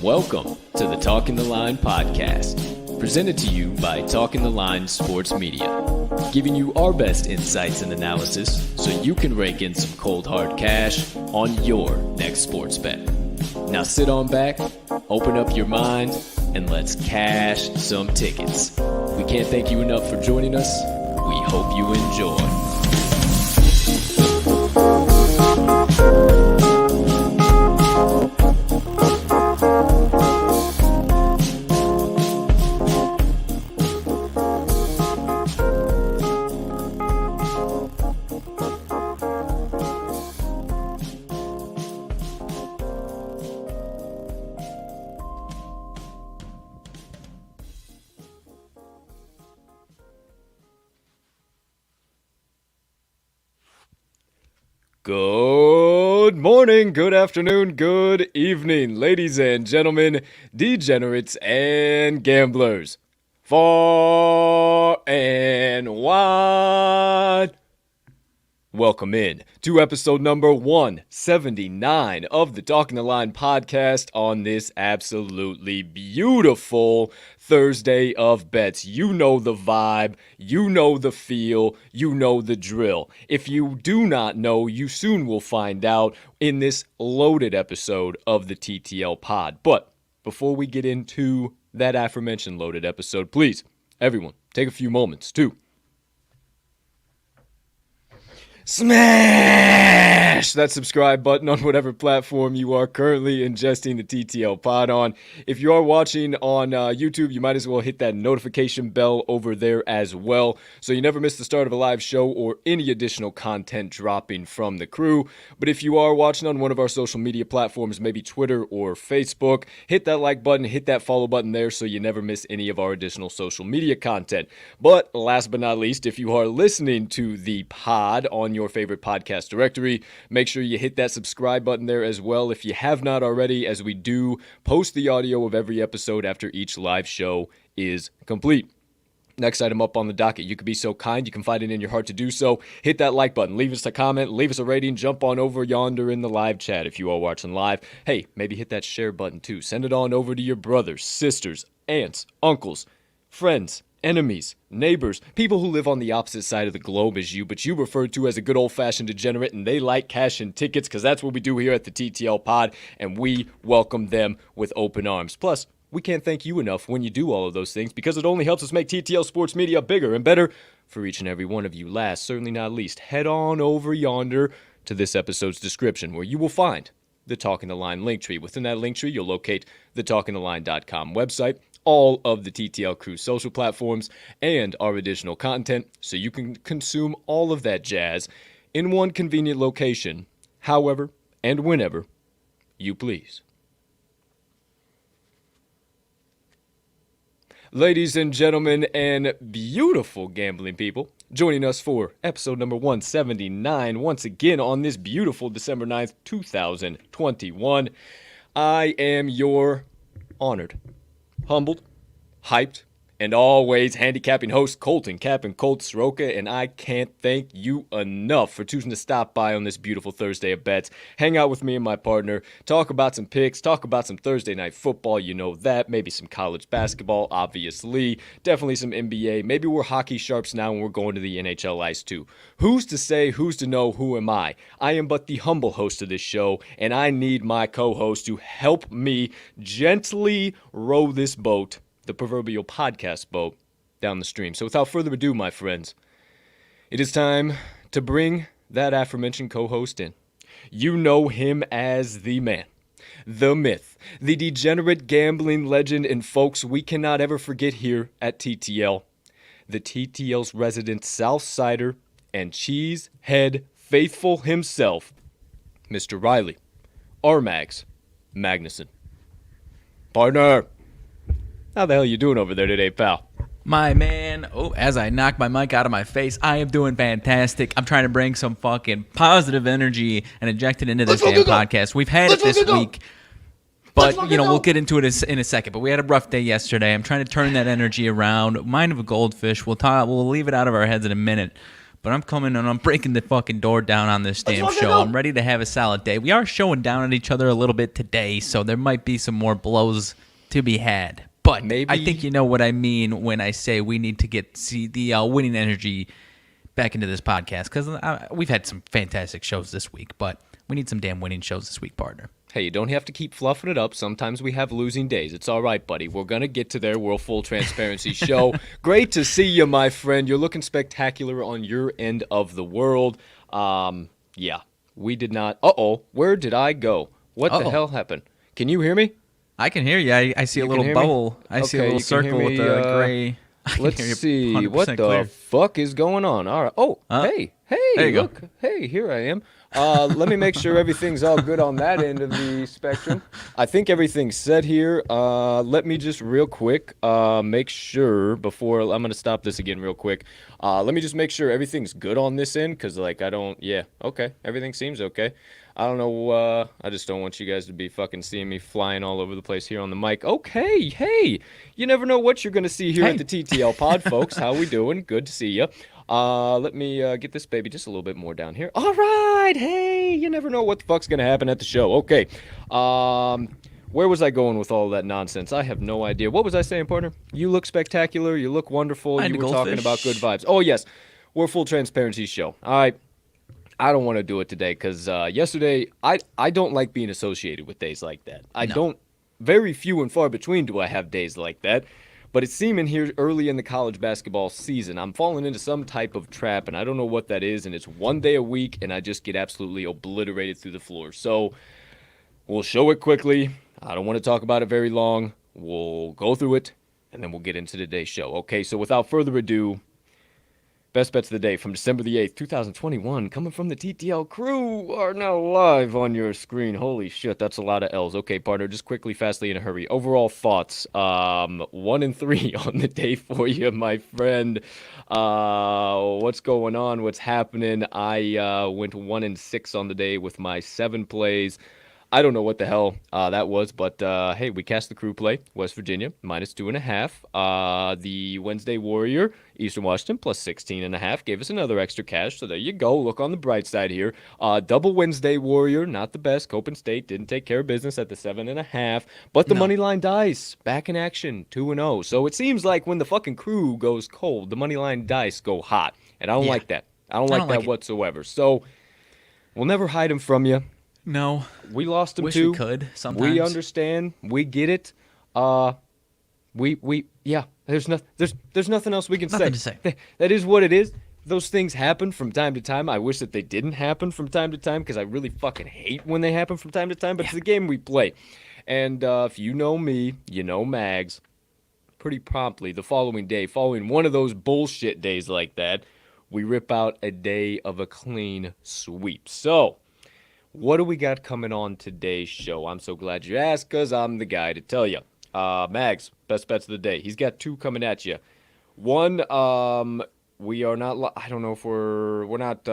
Welcome to the Talking the Line podcast, presented to you by Talking the Line Sports Media, giving you our best insights and analysis so you can rake in some cold hard cash on your next sports bet. Now sit on back, open up your mind, and let's cash some tickets. We can't thank you enough for joining us. We hope you enjoy. Good morning, good afternoon, good evening, ladies and gentlemen, degenerates and gamblers, far and wide. Welcome in to episode number 179 of the Talking the Line podcast on this absolutely beautiful Thursday of bets. You know the vibe, you know the feel, you know the drill. If you do not know, you soon will find out in this loaded episode of the TTL Pod. But before we get into that aforementioned loaded episode, please, everyone, take a few moments to smash that subscribe button on whatever platform you are currently ingesting the TTL Pod on. If you are watching on YouTube, you might as well hit that notification bell over there as well, so you never miss the start of a live show or any additional content dropping from the crew. But if you are watching on one of our social media platforms, maybe Twitter or Facebook, hit that like button, hit that follow button there so you never miss any of our additional social media content. But last but not least, if you are listening to the pod on your favorite podcast directory, make sure you hit that subscribe button there as well if you have not already, as we do post the audio of every episode after each live show is complete. Next item up on the docket, you could be so kind, you can find it in your heart to do so. Hit that like button, leave us a comment, leave us a rating, jump on over yonder in the live chat if you are watching live. Hey, maybe hit that share button too. Send it on over to your brothers, sisters, aunts, uncles, friends, enemies, neighbors, people who live on the opposite side of the globe as you, but you refer to as a good old-fashioned degenerate, and they like cashing tickets, because that's what we do here at the TTL Pod, and we welcome them with open arms. Plus, we can't thank you enough when you do all of those things, because it only helps us make TTL Sports Media bigger and better for each and every one of you. Last, certainly not least, head on over yonder to this episode's description, where you will find the Talking the Line link tree. Within that link tree, you'll locate the TalkingTheLine.com website. all of the TTL Crew social platforms and our additional content so you can consume all of that jazz in one convenient location, however and whenever you please. Ladies and gentlemen and beautiful gambling people, joining us for episode number 179 once again on this beautiful December 9th, 2021. I am your honored, humbled, hyped, and always handicapping host, Colt Soroka, and I can't thank you enough for choosing to stop by on this beautiful Thursday of bets, hang out with me and my partner, talk about some picks, talk about some Thursday night football, you know that, maybe some college basketball, obviously, definitely some NBA, maybe we're hockey sharps now and we're going to the NHL ice too. Who's to say, who's to know, who am I? I am but the humble host of this show, and I need my co-host to help me gently row this boat, the proverbial podcast boat, down the stream. So without further ado, my friends, it is time to bring that aforementioned co-host in. You know him as the man, the myth, the degenerate gambling legend, and folks we cannot ever forget here at TTL, the TTL's resident Southsider and cheesehead faithful himself, Mr. Riley RMags Magnuson. Partner, how the hell you doing over there today, pal? My man, as I knock my mic out of my face, I am doing fantastic. I'm trying to bring some fucking positive energy and inject it into this damn podcast. We've had it this week, but, we'll get into it in a second. But we had a rough day yesterday. I'm trying to turn that energy around. Mind of a goldfish. We'll leave it out of our heads in a minute. But I'm coming and I'm breaking the fucking door down on this damn show. I'm ready to have a solid day. We are showing down at each other a little bit today, so there might be some more blows to be had. But maybe I think you know what I mean when I say we need to get the winning energy back into this podcast, because we've had some fantastic shows this week, but we need some damn winning shows this week, partner. Hey, you don't have to keep fluffing it up. Sometimes we have losing days. It's all right, buddy. We're going to get to there. We're a full transparency show. Great to see you, my friend. You're looking spectacular on your end of the world. Yeah, we did not. Where did I go? What the hell happened? Can you hear me? I can hear you. I see a little bubble. I see a little circle with a gray. Let's see. What the fuck is going on? All right. Hey, look. Go. Hey, here I am. Let me make sure everything's all good on that end of the spectrum. I think everything's set here. Let me just real quick make sure before I'm going to stop this again real quick. Let me just make sure everything's good on this end because, okay. Everything seems okay. I don't know, I just don't want you guys to be fucking seeing me flying all over the place here on the mic. Okay, hey, you never know what you're going to see here at the TTL Pod, folks. How we doing? Good to see you. Let me get this baby just a little bit more down here. All right, hey, you never know what the fuck's going to happen at the show. Okay, where was I going with all that nonsense? I have no idea. What was I saying, partner? You look spectacular. You look wonderful. You were talking about good vibes. Oh, yes, we're a full transparency show. All right. I don't want to do it today because yesterday, I don't like being associated with days like that. Very few and far between do I have days like that. But it's seeming here early in the college basketball season, I'm falling into some type of trap, and I don't know what that is, and it's one day a week, and I just get absolutely obliterated through the floor. So we'll show it quickly. I don't want to talk about it very long. We'll go through it, and then we'll get into today's show. Okay, so without further ado, best bets of the day from December the 8th, 2021, coming from the TTL crew, are now live on your screen. Holy shit, that's a lot of L's. Okay, partner, just quickly, fastly, in a hurry. Overall thoughts, 1 and 3 on the day for you, my friend. What's going on? What's happening? I went 1 and 6 on the day with my 7 plays. I don't know what the hell that was, but hey, we cast the crew play, West Virginia, -2.5. The Wednesday Warrior, Eastern Washington, +16.5, gave us another extra cash, so there you go. Look on the bright side here. Double Wednesday Warrior, not the best. Copen State didn't take care of business at the 7.5, but the Moneyline Dice, back in action, 2-0. So it seems like when the fucking crew goes cold, the Moneyline Dice go hot, and I don't like that. I don't like that whatsoever. So we'll never hide them from you. No. We lost them Wish too. We could sometimes. We understand. We get it. There's nothing else we can Nothing to say. That is what it is. Those things happen from time to time. I wish that they didn't happen from time to time because I really fucking hate when they happen from time to time. But it's the game we play. And if you know me, you know Mags. pretty promptly the following day, following one of those bullshit days like that, we rip out a day of a clean sweep. So, what do we got coming on today's show? I'm so glad you asked, because I'm the guy to tell you. Mags, best bets of the day. He's got two coming at you. One, we are not, I don't know if we're not,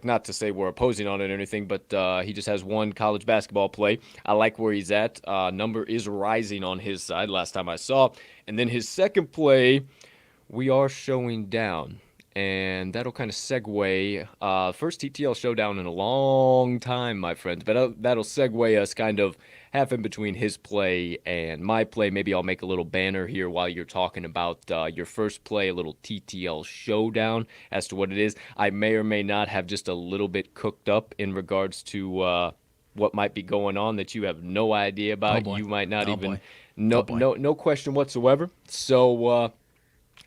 not to say we're opposing on it or anything, but he just has one college basketball play. I like where he's at. Number is rising on his side last time I saw. And then his second play, we are showing down. And that'll kind of segue, first TTL Showdown in a long time, my friends. But that'll segue us kind of half in between his play and my play. Maybe I'll make a little banner here while you're talking about your first play, a little TTL Showdown as to what it is. I may or may not have just a little bit cooked up in regards to what might be going on that you have no idea about. You might not even know, no question whatsoever. So,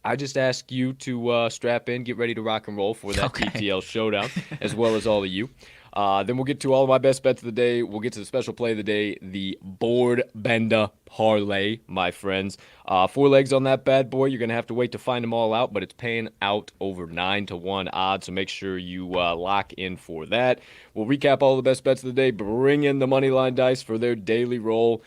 I just ask you to strap in, get ready to rock and roll for that TTL Showdown, as well as all of you. Then we'll get to all of my best bets of the day. We'll get to the special play of the day, the Board Bender Parlay, my friends. 4 legs on that bad boy. You're going to have to wait to find them all out, but it's paying out over 9-1 odds, so make sure you lock in for that. We'll recap all the best bets of the day, bring in the Moneyline Dice for their daily roll.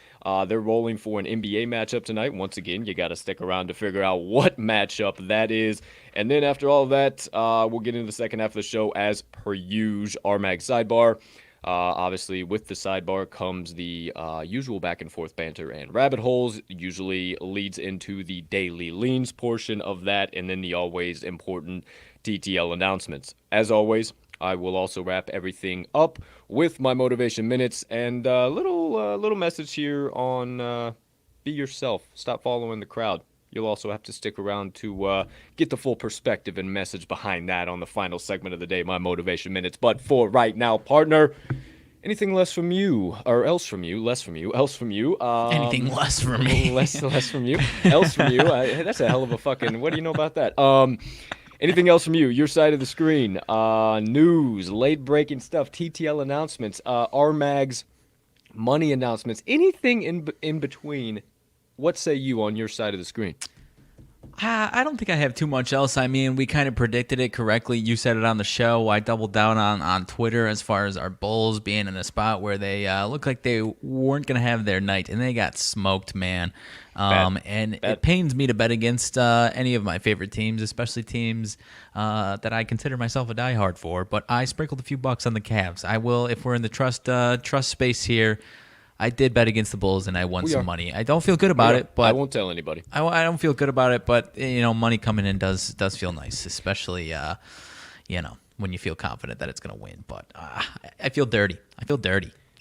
They're rolling for an NBA matchup tonight. Once again, you got to stick around to figure out what matchup that is. And then after all of that, we'll get into the second half of the show as per usual, RMags Sidebar. Obviously, with the sidebar comes the usual back and forth banter and rabbit holes. Usually leads into the daily leans portion of that, and then the always important TTL announcements. As always, I will also wrap everything up with my motivation minutes and a little message here on be yourself. Stop following the crowd. You'll also have to stick around to get the full perspective and message behind that on the final segment of the day, my motivation minutes. But for right now, partner, anything less from you, or else from you, less from you, else from you. Anything less from me. less from you, else from you. That's a hell of a fucking, what do you know about that? Anything else from you? Your side of the screen. News, late-breaking stuff, TTL announcements, RMags money announcements, anything in between. What say you on your side of the screen? I don't think I have too much else. I mean, we kind of predicted it correctly. You said it on the show. I doubled down on Twitter as far as our Bulls being in a spot where they looked like they weren't going to have their night, and they got smoked, man. It pains me to bet against any of my favorite teams, especially teams that I consider myself a diehard for. But I sprinkled a few bucks on the Cavs. I will, if we're in the trust space here. I did bet against the Bulls, and I won some money. I don't feel good about it, but I won't tell anybody. I don't feel good about it, but money coming in does feel nice, especially when you feel confident that it's gonna win. But I feel dirty.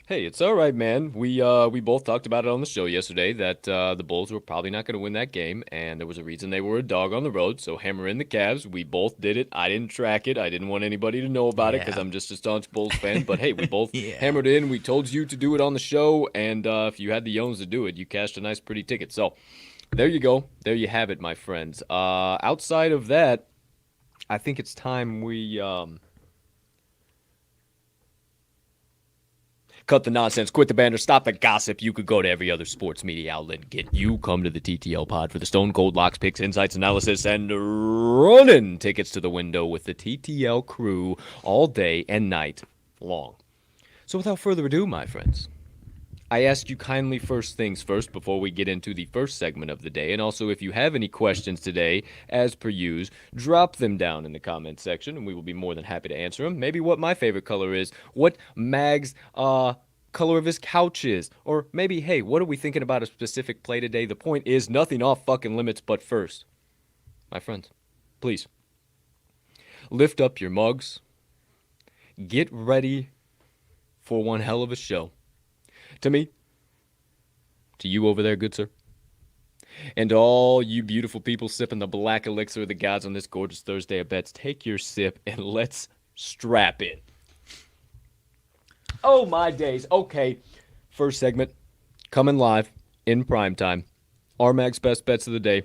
Hey, it's all right, man. We both talked about it on the show yesterday that the Bulls were probably not going to win that game, and there was a reason they were a dog on the road. So hammer in the Cavs. We both did it. I didn't track it. I didn't want anybody to know about it because I'm just a staunch Bulls fan. But hey, we both hammered in. We told you to do it on the show, and if you had the yawns to do it, you cashed a nice, pretty ticket. So there you go. There you have it, my friends. Outside of that, I think it's time we cut the nonsense, quit the banter, stop the gossip. You could go to every other sports media outlet and get you. Come to the TTL Pod for the Stone Cold Locks, Picks, Insights, Analysis, and running tickets to the window with the TTL crew all day and night long. So without further ado, my friends, I ask you kindly first things first before we get into the first segment of the day. And also, if you have any questions today, as per usual, drop them down in the comment section, and we will be more than happy to answer them. Maybe what my favorite color is, what Mag's color of his couch is, or maybe, hey, what are we thinking about a specific play today? The point is, nothing off fucking limits. But first, my friends, please, lift up your mugs, get ready for one hell of a show. To me, to you over there, good sir, and to all you beautiful people sipping the black elixir of the gods on this gorgeous Thursday of bets, take your sip and let's strap in. Oh, my days. Okay, first segment, coming live in prime time. RMags Best Bets of the Day.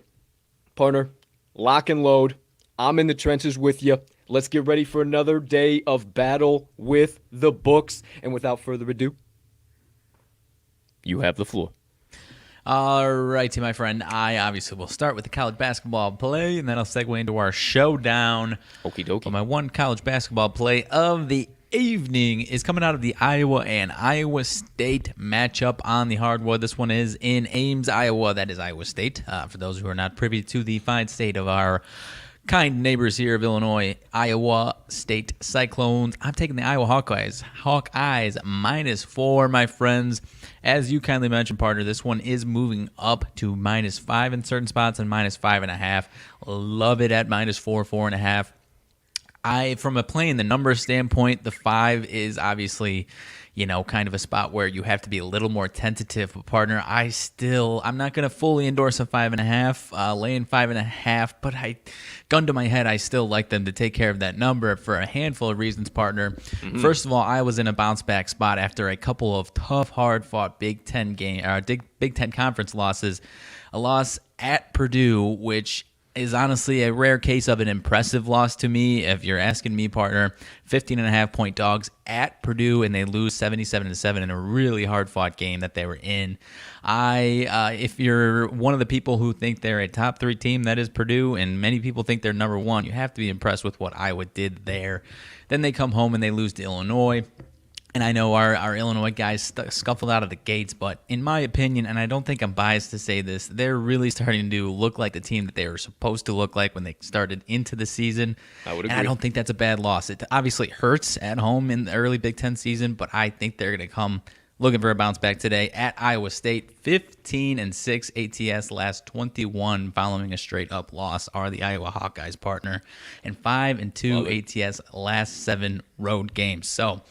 Partner, lock and load. I'm in the trenches with you. Let's get ready for another day of battle with the books. And without further ado, you have the floor. All righty, my friend. I obviously will start with the college basketball play, and then I'll segue into our showdown. Okie dokie. But my one college basketball play of the evening is coming out of the Iowa and Iowa State matchup on the hardwood. This one is in Ames, Iowa. That is Iowa State. For those who are not privy to the fine state of our kind neighbors here of Illinois, Iowa State Cyclones. I'm taking the Iowa Hawkeyes. Hawkeyes -4, my friends. As you kindly mentioned, partner, this one is moving up to -5 in certain spots and -5.5. Love it at -4, 4.5. From a playing the numbers standpoint, the 5 is obviously, kind of a spot where you have to be a little more tentative. But partner, I'm not going to fully endorse a 5.5, laying 5.5, but gun to my head, I still like them to take care of that number for a handful of reasons, partner. Mm-hmm. First of all, I was in a bounce back spot after a couple of tough, hard fought Big Ten conference losses. A loss at Purdue, which is honestly a rare case of an impressive loss to me. If you're asking me, partner, 15.5-point dogs at Purdue, and they lose 77-7 in a really hard-fought game that they were in. If you're one of the people who think they're a top 3 team, that is Purdue, and many people think they're number 1, you have to be impressed with what Iowa did there. Then they come home and they lose to Illinois. And I know our Illinois guys scuffled out of the gates, but in my opinion, and I don't think I'm biased to say this, they're really starting to look like the team that they were supposed to look like when they started into the season. I would agree. And I don't think that's a bad loss. It obviously hurts at home in the early Big Ten season, but I think they're going to come looking for a bounce back today at Iowa State. 15-6 ATS last 21 following a straight-up loss are the Iowa Hawkeyes, partner, and 5-2 ATS last 7 road games. So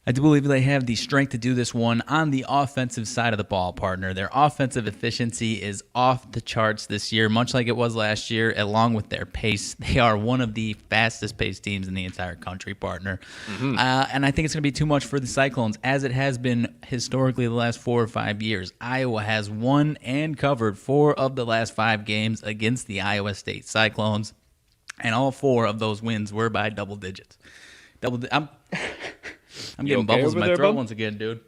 I do believe they have the strength to do this one on the offensive side of the ball, partner. Their offensive efficiency is off the charts this year, much like it was last year, along with their pace. They are one of the fastest-paced teams in the entire country, partner. Mm-hmm. And I think it's going to be too much for the Cyclones, as it has been historically the last 4 or 5 years. Iowa has won and covered 4 of the last 5 games against the Iowa State Cyclones, and all 4 of those wins were by double digits. I'm getting bubbles in my throat once again, dude.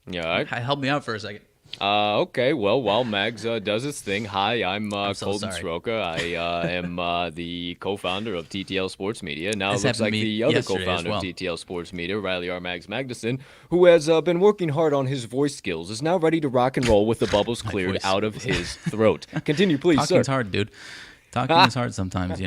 Yeah, all right. Help me out for a second. Okay, well, while Mags does his thing, hi, I'm so Colton sorry. Soroka. I am the co-founder of TTL Sports Media. Now This it looks happened like to me the other yesterday co-founder as well. of TTL Sports Media, Riley RMags Magnuson, who has been working hard on his voice skills, is now ready to rock and roll with the bubbles cleared out of his throat. Continue, please, Talking's sir. hard, dude. Talking is hard sometimes,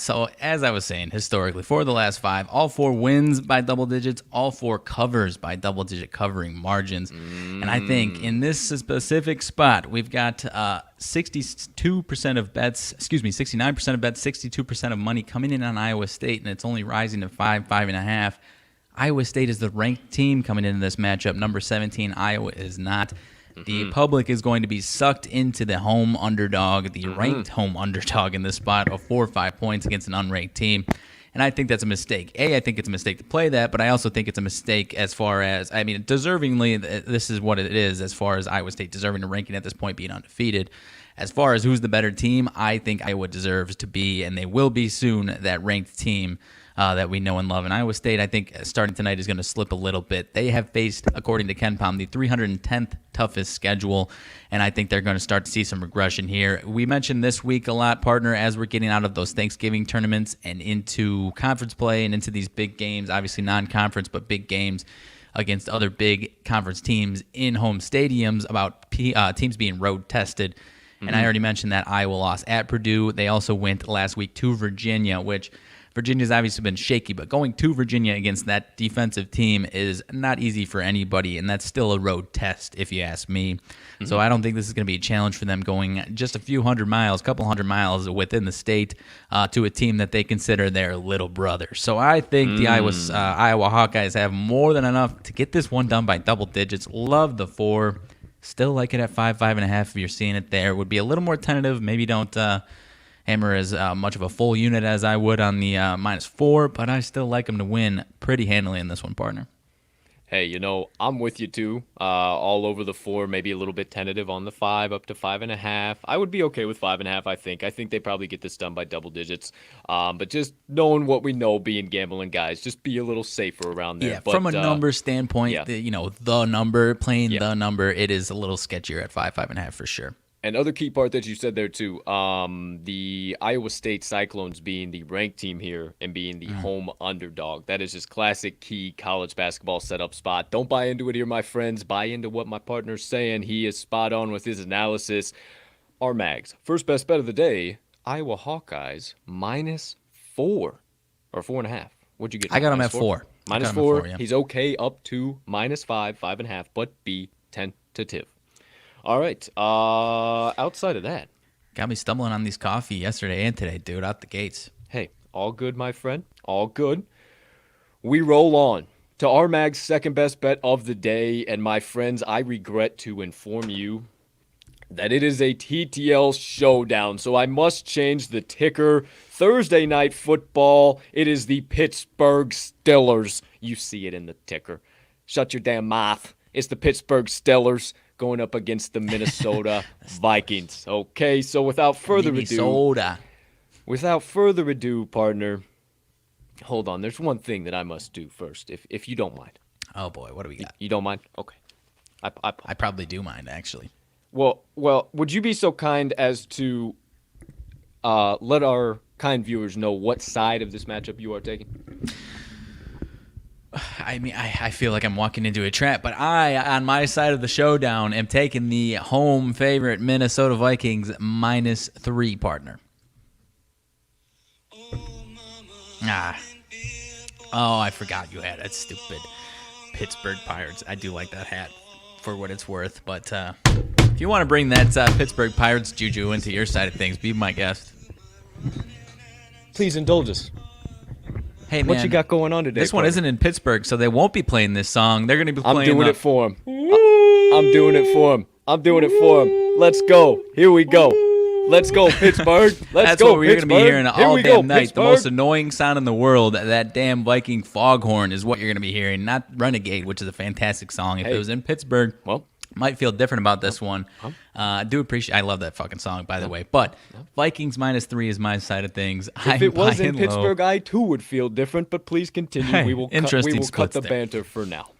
So as I was saying, historically, for the last 5, all 4 wins by double digits, all 4 covers by double-digit covering margins. And I think in this specific spot, we've got 69% of bets, 62% of money coming in on Iowa State, and it's only rising to 5.5. Iowa State is the ranked team coming into this matchup. Number 17, Iowa is not. The public is going to be sucked into the home underdog, the ranked home underdog in this spot of 4 or 5 points against an unranked team. And I think that's a mistake. I think it's a mistake to play that, but I also think it's a mistake as far as, deservingly, this is what it is as far as Iowa State deserving a ranking at this point, being undefeated. As far as who's the better team, I think Iowa deserves to be, and they will be soon, that ranked team that we know and love. And Iowa State, I think, starting tonight is going to slip a little bit. They have faced, according to Ken Palm, the 310th toughest schedule, and I think they're going to start to see some regression here. We mentioned this week a lot, partner, as we're getting out of those Thanksgiving tournaments and into conference play and into these big games, obviously non-conference, but big games against other big conference teams in home stadiums, about teams being road tested. And I already mentioned that Iowa lost at Purdue. They also went last week to Virginia, which Virginia's obviously been shaky, but going to Virginia against that defensive team is not easy for anybody, and that's still a road test, if you ask me. So I don't think this is going to be a challenge for them going just a couple hundred miles within the state to a team that they consider their little brother. So I think the Iowa Hawkeyes have more than enough to get this one done by double digits. Love the 4. Still like it at 5.5 if you're seeing it there. Would be a little more tentative. Maybe don't hammer as much of a full unit as I would on the -4, but I still like them to win pretty handily in this one, partner. Hey, I'm with you too. All over the 4, maybe a little bit tentative on the 5, up to 5.5. I would be okay with 5.5. I think. I think they probably get this done by double digits. But just knowing what we know, being gambling guys, just be a little safer around there. Yeah, But, from a number standpoint, yeah. the number, playing Yeah. the number, it is a little sketchier at 5.5 for sure. And other key part that you said there too, the Iowa State Cyclones being the ranked team here and being the home underdog. That is just classic key college basketball setup spot. Don't buy into it here, my friends. Buy into what my partner's saying. He is spot on with his analysis. RMags, first best bet of the day, Iowa Hawkeyes -4 or 4.5. What'd you get? I got him at 4. -4. Yeah. He's okay up to -5, 5.5, but be tentative. All right. Outside of that, got me stumbling on these coffee yesterday and today, dude, out the gates. Hey, all good, my friend. All good. We roll on to RMags' second best bet of the day. And my friends, I regret to inform you that it is a TTL Showdown. So I must change the ticker. Thursday night football. It is the Pittsburgh Steelers. You see it in the ticker. Shut your damn mouth. It's the Pittsburgh Steelers going up against the Minnesota Vikings. Okay, so without further ado, partner, hold on. There's one thing that I must do first, if you don't mind. Oh boy, what do we got? You don't mind? Okay. I probably do mind, actually. Well, would you be so kind as to let our kind viewers know what side of this matchup you are taking? I mean, I feel like I'm walking into a trap, but I, on my side of the showdown, am taking the home favorite Minnesota Vikings -3, partner. Oh, I forgot you had that stupid Pittsburgh Pirates. I do like that hat for what it's worth, but if you want to bring that Pittsburgh Pirates juju into your side of things, be my guest. Please indulge us. Hey, man, what you got going on today? This one isn't in Pittsburgh, so they won't be playing this song. They're going to be playing. I'm doing it for him. I'm doing it for him. I'm doing it for him. Let's go. Here we go. Let's go, Pittsburgh. That's what we're going to be hearing all damn night. Pittsburgh. The most annoying sound in the world, that damn Viking foghorn, is what you're going to be hearing, not Renegade, which is a fantastic song. If it was in Pittsburgh, well, might feel different about this one. I do appreciate. I love that fucking song, by the way. But Vikings -3 is my side of things. If it was in Pittsburgh, I too would feel different. But please continue. We will cut the banter for now.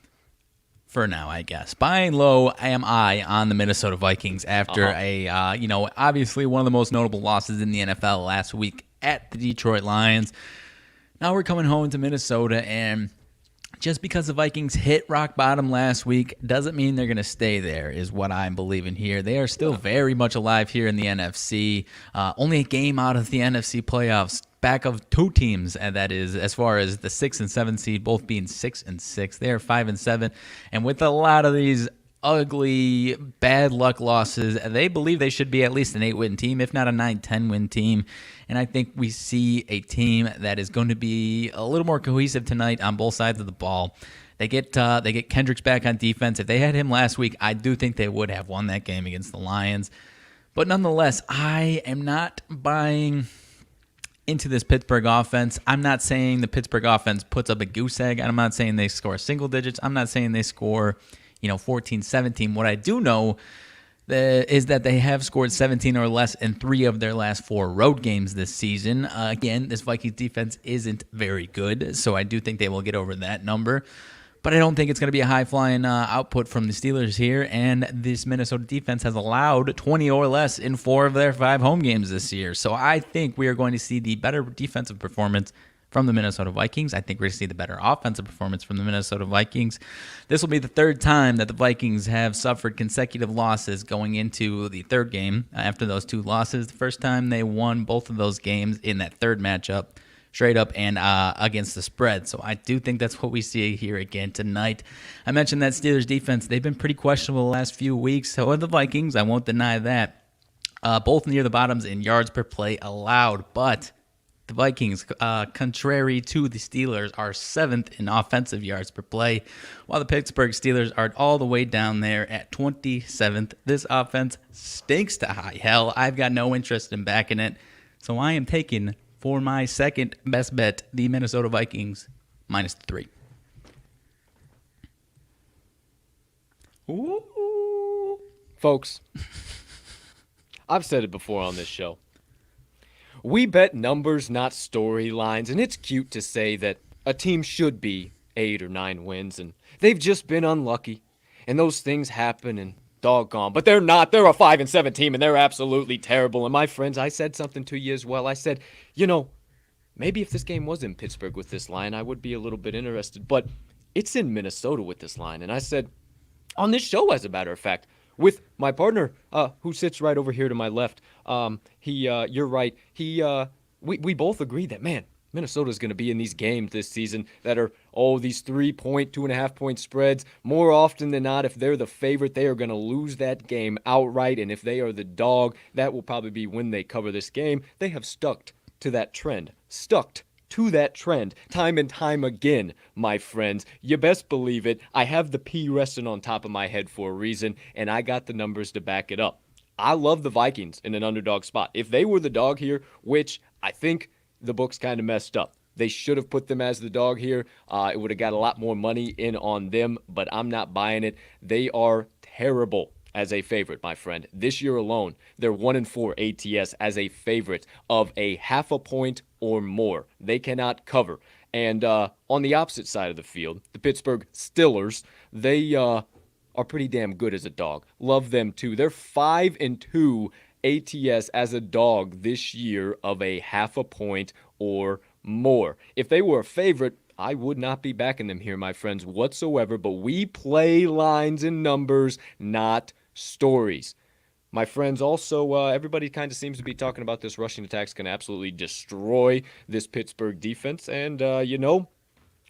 For now, I guess. Buying low am I on the Minnesota Vikings after obviously one of the most notable losses in the NFL last week at the Detroit Lions. Now we're coming home to Minnesota, and just because the Vikings hit rock bottom last week doesn't mean they're going to stay there, is what I'm believing here. They are still very much alive here in the NFC. Only a game out of the NFC playoffs, back of 2 teams, and that is as far as the 6 and 7 seed, both being 6-6. They are 5-7, and with a lot of these ugly, bad luck losses, they believe they should be at least an 8-win team, if not a 9-10 win team. And I think we see a team that is going to be a little more cohesive tonight on both sides of the ball. They get Kendricks back on defense. If they had him last week, I do think they would have won that game against the Lions. But nonetheless, I am not buying into this Pittsburgh offense. I'm not saying the Pittsburgh offense puts up a goose egg. I'm not saying they score single digits. I'm not saying they score 14, 17. What I do know is that they have scored 17 or less in 3 of their last 4 road games this season. Again, this Vikings defense isn't very good, so I do think they will get over that number. But I don't think it's going to be a high-flying output from the Steelers here, and this Minnesota defense has allowed 20 or less in 4 of their 5 home games this year. So I think we are going to see the better defensive performance from the Minnesota Vikings. I think we're going to see the better offensive performance from the Minnesota Vikings. This will be the 3rd time that the Vikings have suffered consecutive losses going into the 3rd game after those 2 losses. The first time they won both of those games in that 3rd matchup, straight up and against the spread. So I do think that's what we see here again tonight. I mentioned that Steelers defense, they've been pretty questionable the last few weeks. So are the Vikings. I won't deny that. Both near the bottoms in yards per play allowed, but the Vikings, contrary to the Steelers, are 7th in offensive yards per play, while the Pittsburgh Steelers are all the way down there at 27th. This offense stinks to high hell. I've got no interest in backing it, so I am taking, for my second best bet, the Minnesota Vikings -3. Ooh. Folks, I've said it before on this show. We bet numbers, not storylines, and it's cute to say that a team should be 8 or 9 wins, and they've just been unlucky, and those things happen, and doggone. But they're not. They're a 5-7 team, and they're absolutely terrible. And my friends, I said something to you as well. I said, maybe if this game was in Pittsburgh with this line, I would be a little bit interested, but it's in Minnesota with this line. And I said, on this show, as a matter of fact, with my partner, who sits right over here to my left, you're right. We both agree that, man, Minnesota's going to be in these games this season that are, these 3-point, 2.5-point spreads. More often than not, if they're the favorite, they are going to lose that game outright. And if they are the dog, that will probably be when they cover this game. They have stuck to that trend. Time and time again, my friends. You best believe it. I have the P resting on top of my head for a reason, and I got the numbers to back it up. I love the Vikings in an underdog spot. If they were the dog here, which I think the books kind of messed up. They should have put them as the dog here. It would have got a lot more money in on them, but I'm not buying it. They are terrible as a favorite, my friend. This year alone, they're 1-4 ATS as a favorite of a 0.5 point or more. They cannot cover. And on the opposite side of the field, the Pittsburgh Steelers, they are pretty damn good as a dog. Love them too. They're 5-2 ATS as a dog this year of a 0.5 point or more. If they were a favorite, I would not be backing them here, my friends, whatsoever. But we play lines and numbers, not stories. My friends, also, everybody kind of seems to be talking about this rushing attack's going to absolutely destroy this Pittsburgh defense. And,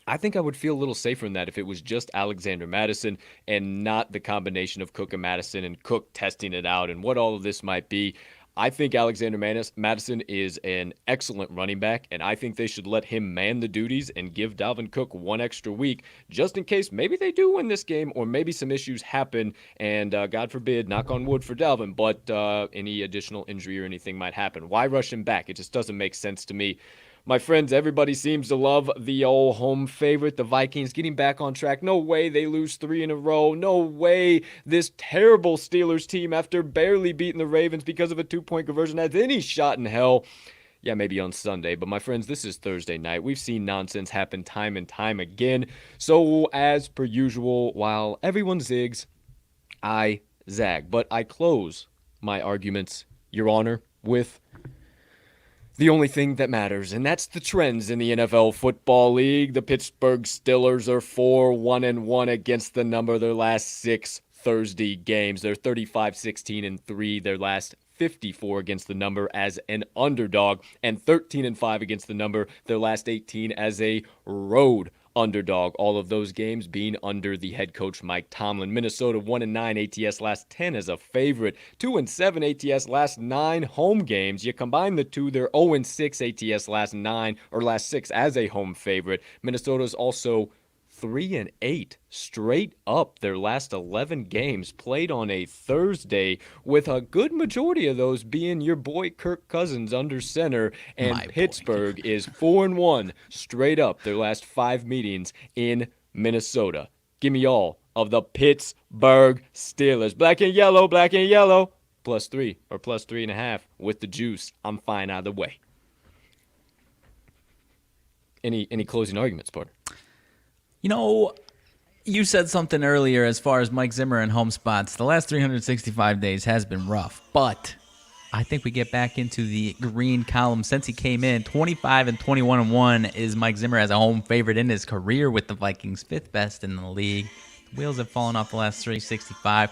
I think I would feel a little safer in that if it was just Alexander Mattison and not the combination of Cook and Madison and Cook testing it out and what all of this might be. I think Alexander Mattison is an excellent running back, and I think they should let him man the duties and give Dalvin Cook one extra week just in case maybe they do win this game or maybe some issues happen and, God forbid, knock on wood for Dalvin, but any additional injury or anything might happen. Why rush him back? It just doesn't make sense to me. My friends, everybody seems to love the old home favorite, the Vikings, getting back on track. No way they lose 3 in a row. No way this terrible Steelers team, after barely beating the Ravens because of a 2-point conversion, has any shot in hell. Yeah, maybe on Sunday, but my friends, this is Thursday night. We've seen nonsense happen time and time again. So, as per usual, while everyone zigs, I zag. But I close my arguments, Your Honor, with the only thing that matters, and that's the trends in the NFL Football League. The Pittsburgh Steelers are 4-1-1 against the number their last 6 Thursday games. They're 35-16-3 their last 54 against the number as an underdog, and 13-5 against the number their last 18 as a road underdog. All of those games being under the head coach Mike Tomlin. Minnesota 1-9 ATS last 10 as a favorite. 2-7 ATS last 9 home games. You combine the two, they're 0-6 ATS last 6 as a home favorite. Minnesota's also 3-8 straight up their last 11 games played on a Thursday, with a good majority of those being your boy Kirk Cousins under center. And Pittsburgh is 4-1 straight up their last 5 meetings in Minnesota. Give me all of the Pittsburgh Steelers. Black and yellow, +3 or +3.5 with the juice. I'm fine either way. Any closing arguments, partner? You said something earlier as far as Mike Zimmer and home spots. The last 365 days has been rough, but I think we get back into the green column. Since he came in, 25-21-1 is Mike Zimmer as a home favorite in his career with the Vikings, 5th best in the league. The wheels have fallen off the last 365.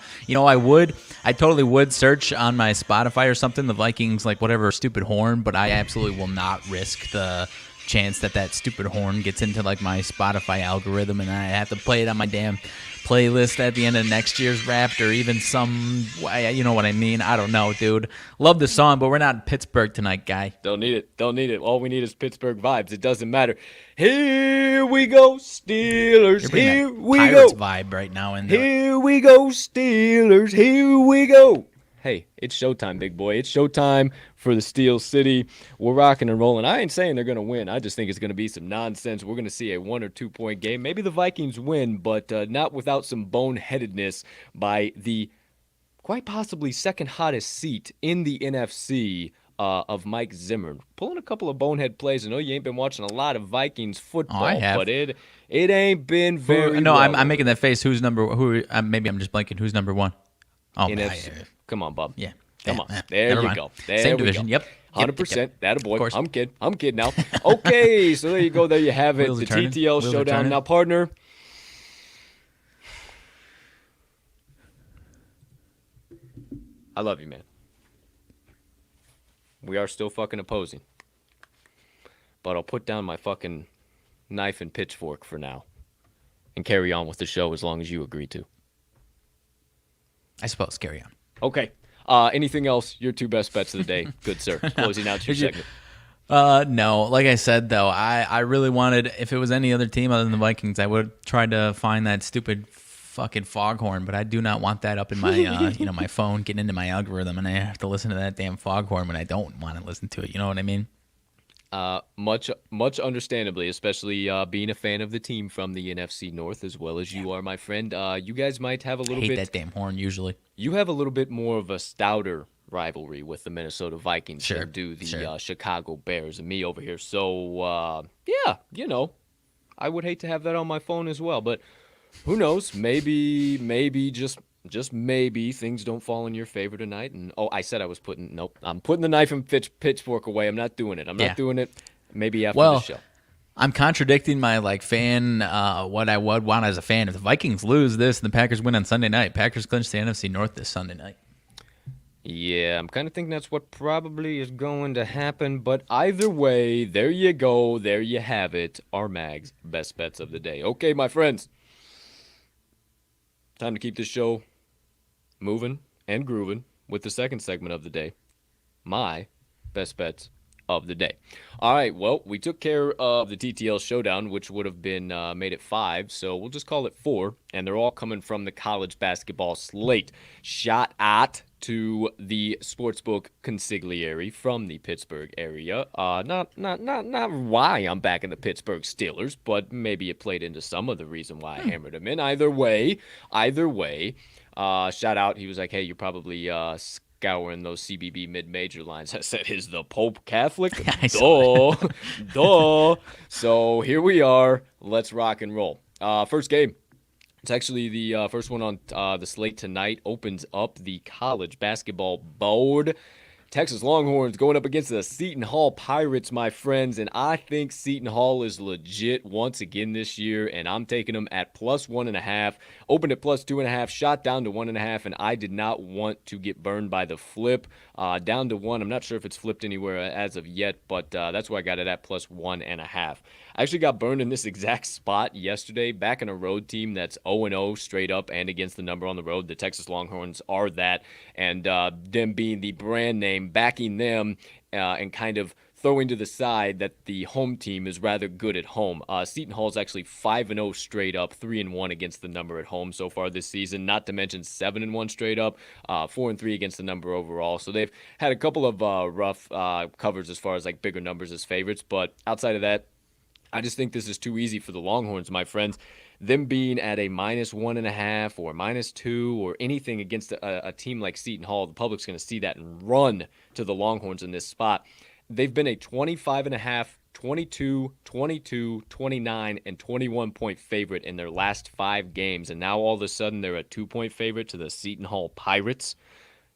I totally would search on my Spotify or something, the Vikings, like whatever stupid horn, but I absolutely will not risk the chance that stupid horn gets into like my Spotify algorithm and I have to play it on my damn playlist at the end of next year's Wrapped or even some, you know what I mean? I don't know, dude. Love the song, but we're not in Pittsburgh tonight, guy. Don't need it. All we need is Pittsburgh vibes. It doesn't matter. Here we go, Steelers. Here we Pirates go. Vibe right now. Here we go, Steelers. Here we go. hey, it's showtime, big boy. It's showtime for the Steel City. We're rocking and rolling. I ain't saying they're going to win. I just think it's going to be some nonsense. We're going to see a 1 or 2 point game. Maybe the Vikings win, but not without some boneheadedness by the quite possibly second hottest seat in the NFC of Mike Zimmer. Pulling a couple of bonehead plays. I know you ain't been watching a lot of Vikings football, I have. but it ain't been very No, well. I'm making that face. Maybe I'm just blanking. Who's number one? Oh, NFC. Come on, Bob. Yeah. Come on. Yeah. There Never you mind. go. There Same we division. go. Yep. 100%. That a boy. Of course. I'm kid now. Okay, so there you go. There you have it. Wheels The are turning. TTL Wheels are Showdown. turning. Now, partner, I love you, man. We are still fucking opposing. But I'll put down my fucking knife and pitchfork for now and carry on with the show as long as you agree to. I suppose. Carry on. Okay. Anything else? Your 2 best bets of the day. Good, sir. Closing out your segment. No. Like I said, though, I really wanted, if it was any other team other than the Vikings, I would try to find that stupid fucking foghorn, but I do not want that up in my, my phone, getting into my algorithm, and I have to listen to that damn foghorn when I don't want to listen to it. You know what I mean? Much understandably, especially being a fan of the team from the NFC North as well as you are, my friend. You guys might have a little bit. I hate that damn horn usually. You have a little bit more of a stouter rivalry with the Minnesota Vikings Sure, than do the sure. Chicago Bears and me over here. So, yeah, I would hate to have that on my phone as well. But who knows? Maybe, just maybe things don't fall in your favor tonight. And I said I was I'm putting the knife and pitchfork away. I'm not doing it. I'm not doing it. Maybe after the show. I'm contradicting my fan, what I would want as a fan. If the Vikings lose this and the Packers win on Sunday night, Packers clinch the NFC North this Sunday night. Yeah, I'm kind of thinking that's what probably is going to happen. But either way, there you go. There you have it. RMags Best Bets of the Day. Okay, my friends. Time to keep this show moving and grooving with the second segment of the day. My Best Bets of the Day. All right, well, we took care of the TTL Showdown, which would have been made at 5, so we'll just call it 4, and they're all coming from the college basketball slate. Shot at to the sportsbook consigliere from the Pittsburgh area. Not why I'm back in the Pittsburgh Steelers, but maybe it played into some of the reason why I hammered him in. Either way, shout out. He was like, hey, you're probably scouring those CBB mid-major lines. I said, is the Pope Catholic? Duh. So here we are. Let's rock and roll. First game. It's actually the first one on the slate tonight. Opens up the college basketball board. Texas Longhorns going up against the Seton Hall Pirates, my friends. And I think Seton Hall is legit once again this year. And I'm taking them at plus 1.5. Opened at plus 2.5. Shot down to 1.5. And I did not want to get burned by the flip. Down to 1. I'm not sure if it's flipped anywhere as of yet. But that's where I got it at plus 1.5. I actually got burned in this exact spot yesterday. Back in a road team that's 0-0 straight up and against the number on the road. The Texas Longhorns are that. And them being the brand name, backing them and kind of throwing to the side that the home team is rather good at home. Seton Hall is actually 5-0 straight up, 3-1 against the number at home so far this season, not to mention 7-1 straight up, 4-3 against the number overall. So they've had a couple of rough covers as far as like bigger numbers as favorites, but outside of that, I just think this is too easy for the Longhorns, my friends. Them being at a minus 1.5 or minus 2 or anything against a team like Seton Hall, the public's going to see that and run to the Longhorns in this spot. They've been a 25.5, 22, 22, 29, and 21-point favorite in their last 5 games, and now all of a sudden they're a 2-point favorite to the Seton Hall Pirates.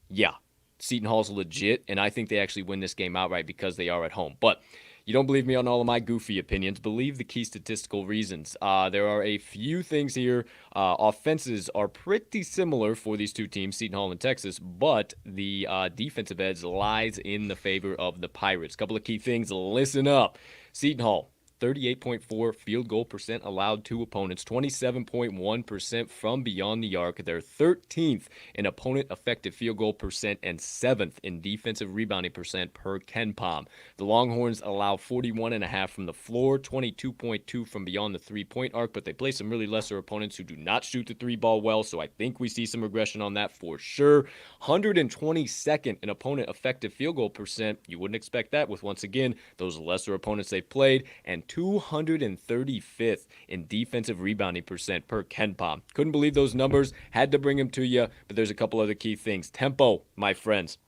Yeah, Seton Hall's legit, and I think they actually win this game outright because they are at home. But you don't believe me on all of my goofy opinions. Believe the key statistical reasons. There are a few things here. Offenses are pretty similar for these two teams, Seton Hall and Texas, but the defensive edge lies in the favor of the Pirates. Couple of key things. Listen up. Seton Hall, 38.4 field goal percent allowed to opponents, 27.1% from beyond the arc. They're 13th in opponent effective field goal percent and 7th in defensive rebounding percent per KenPom. The Longhorns allow 41.5 from the floor, 22.2 from beyond the three-point arc, but they play some really lesser opponents who do not shoot the three ball well, so I think we see some regression on that for sure. 122nd in opponent effective field goal percent. You wouldn't expect that with, once again, those lesser opponents they've played. And 235th in defensive rebounding percent per KenPom. Couldn't believe those numbers. Had to bring them to you, but there's a couple other key things. Tempo, my friends.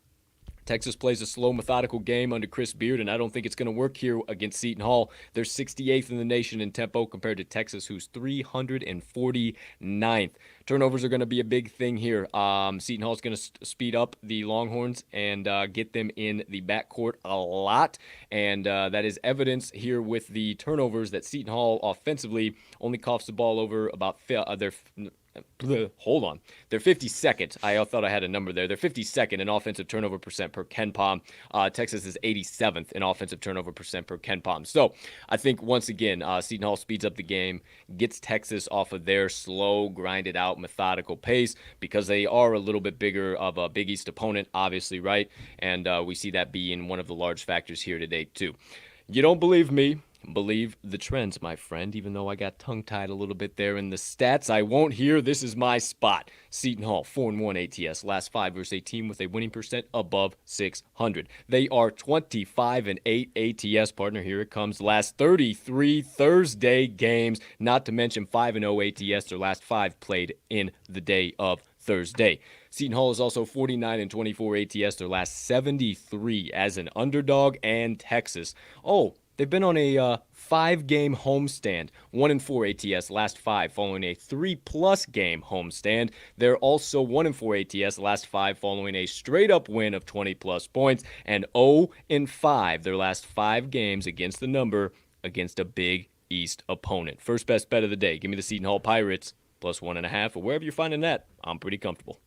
Texas plays a slow, methodical game under Chris Beard, and I don't think it's going to work here against Seton Hall. They're 68th in the nation in tempo compared to Texas, who's 349th. Turnovers are going to be a big thing here. Seton Hall's going to speed up the Longhorns and get them in the backcourt a lot, and that is evidence here with the turnovers that Seton Hall offensively only coughs the ball over about hold on. They're 52nd. I thought I had a number there. They're 52nd in offensive turnover percent per KenPom. Texas is 87th in offensive turnover percent per KenPom. So I think, once again, Seton Hall speeds up the game, gets Texas off of their slow, grinded out, methodical pace because they are a little bit bigger of a Big East opponent, obviously, right? And we see that being one of the large factors here today, too. You don't believe me? Believe the trends, my friend. Even though I got tongue-tied a little bit there in the stats, I won't hear. This is my spot. Seton Hall, 4-1 ATS. Last 5 versus a team with a winning percent above 600. They are 25-8 ATS, partner. Here it comes. Last 33 Thursday games, not to mention 5-0 ATS. Their last 5 played in the day of Thursday. Seton Hall is also 49-24 ATS. Their last 73 as an underdog. And Texas, they've been on a 5-game homestand, 1-4 ATS, last 5, following a 3+ game homestand. They're also 1-4 ATS, last 5, following a straight-up win of 20+ points, and 0-5 their last 5 games against the number against a Big East opponent. First best bet of the day. Give me the Seton Hall Pirates, +1.5, or wherever you're finding that. I'm pretty comfortable.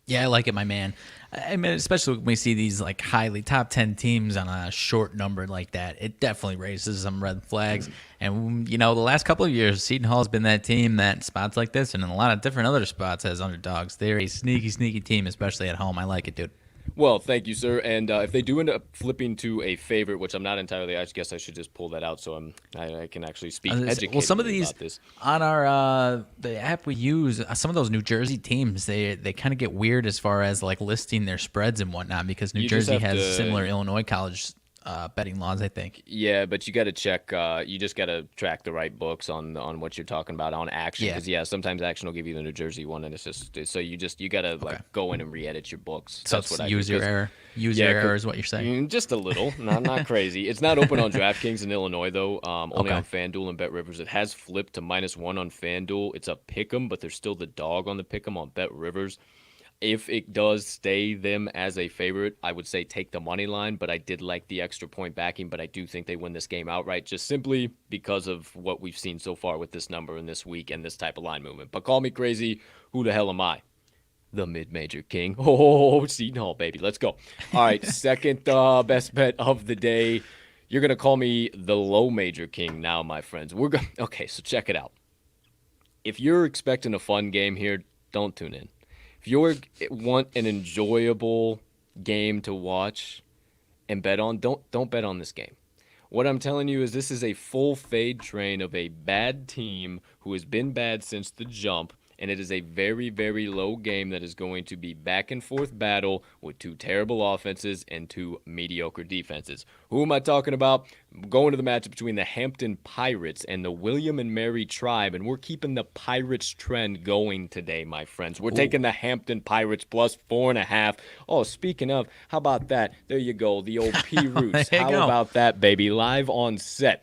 Yeah, I like it, my man. I mean, especially when we see these like highly top 10 teams on a short number like that, it definitely raises some red flags. And, the last couple of years, Seton Hall has been that team that spots like this and in a lot of different other spots as underdogs. They're a sneaky, sneaky team, especially at home. I like it, dude. Well, thank you, sir. And if they do end up flipping to a favorite, which I'm not entirely, I guess I should just pull that out so I can actually speak educatedly well, some of these about this. On our the app we use, some of those New Jersey teams, they kind of get weird as far as like listing their spreads and whatnot because New Jersey has similar Illinois college betting laws, I think. Yeah, but you got to check. You just got to track the right books on what you're talking about on Action. Because sometimes Action will give you the New Jersey one, and it's just so you got to like go in and re-edit your books. So that's what I use your error. Use your error is what you're saying. Just a little, not crazy. It's not open on DraftKings in Illinois though. Only on FanDuel and BetRivers. It has flipped to -1 on FanDuel. It's a pick'em, but there's still the dog on the pick'em on BetRivers. If it does stay them as a favorite, I would say take the money line, but I did like the extra point backing, but I do think they win this game outright just simply because of what we've seen so far with this number in this week and this type of line movement. But call me crazy. Who the hell am I? The mid-major king. Oh, Seton Hall, baby. Let's go. All right, second best bet of the day. You're going to call me the low major king now, my friends. Okay, so check it out. If you're expecting a fun game here, don't tune in. If you want an enjoyable game to watch and bet on, don't bet on this game. What I'm telling you is this is a full fade train of a bad team who has been bad since the jump, and it is a very, very low game that is going to be back and forth battle with 2 terrible offenses and 2 mediocre defenses. Who am I talking about? I'm going to the matchup between the Hampton Pirates and the William and Mary Tribe, and we're keeping the Pirates trend going today, my friends. We're taking the Hampton Pirates +4.5. Oh, speaking of, how about that? There you go, the old P Roots. How about that, baby? Live on set.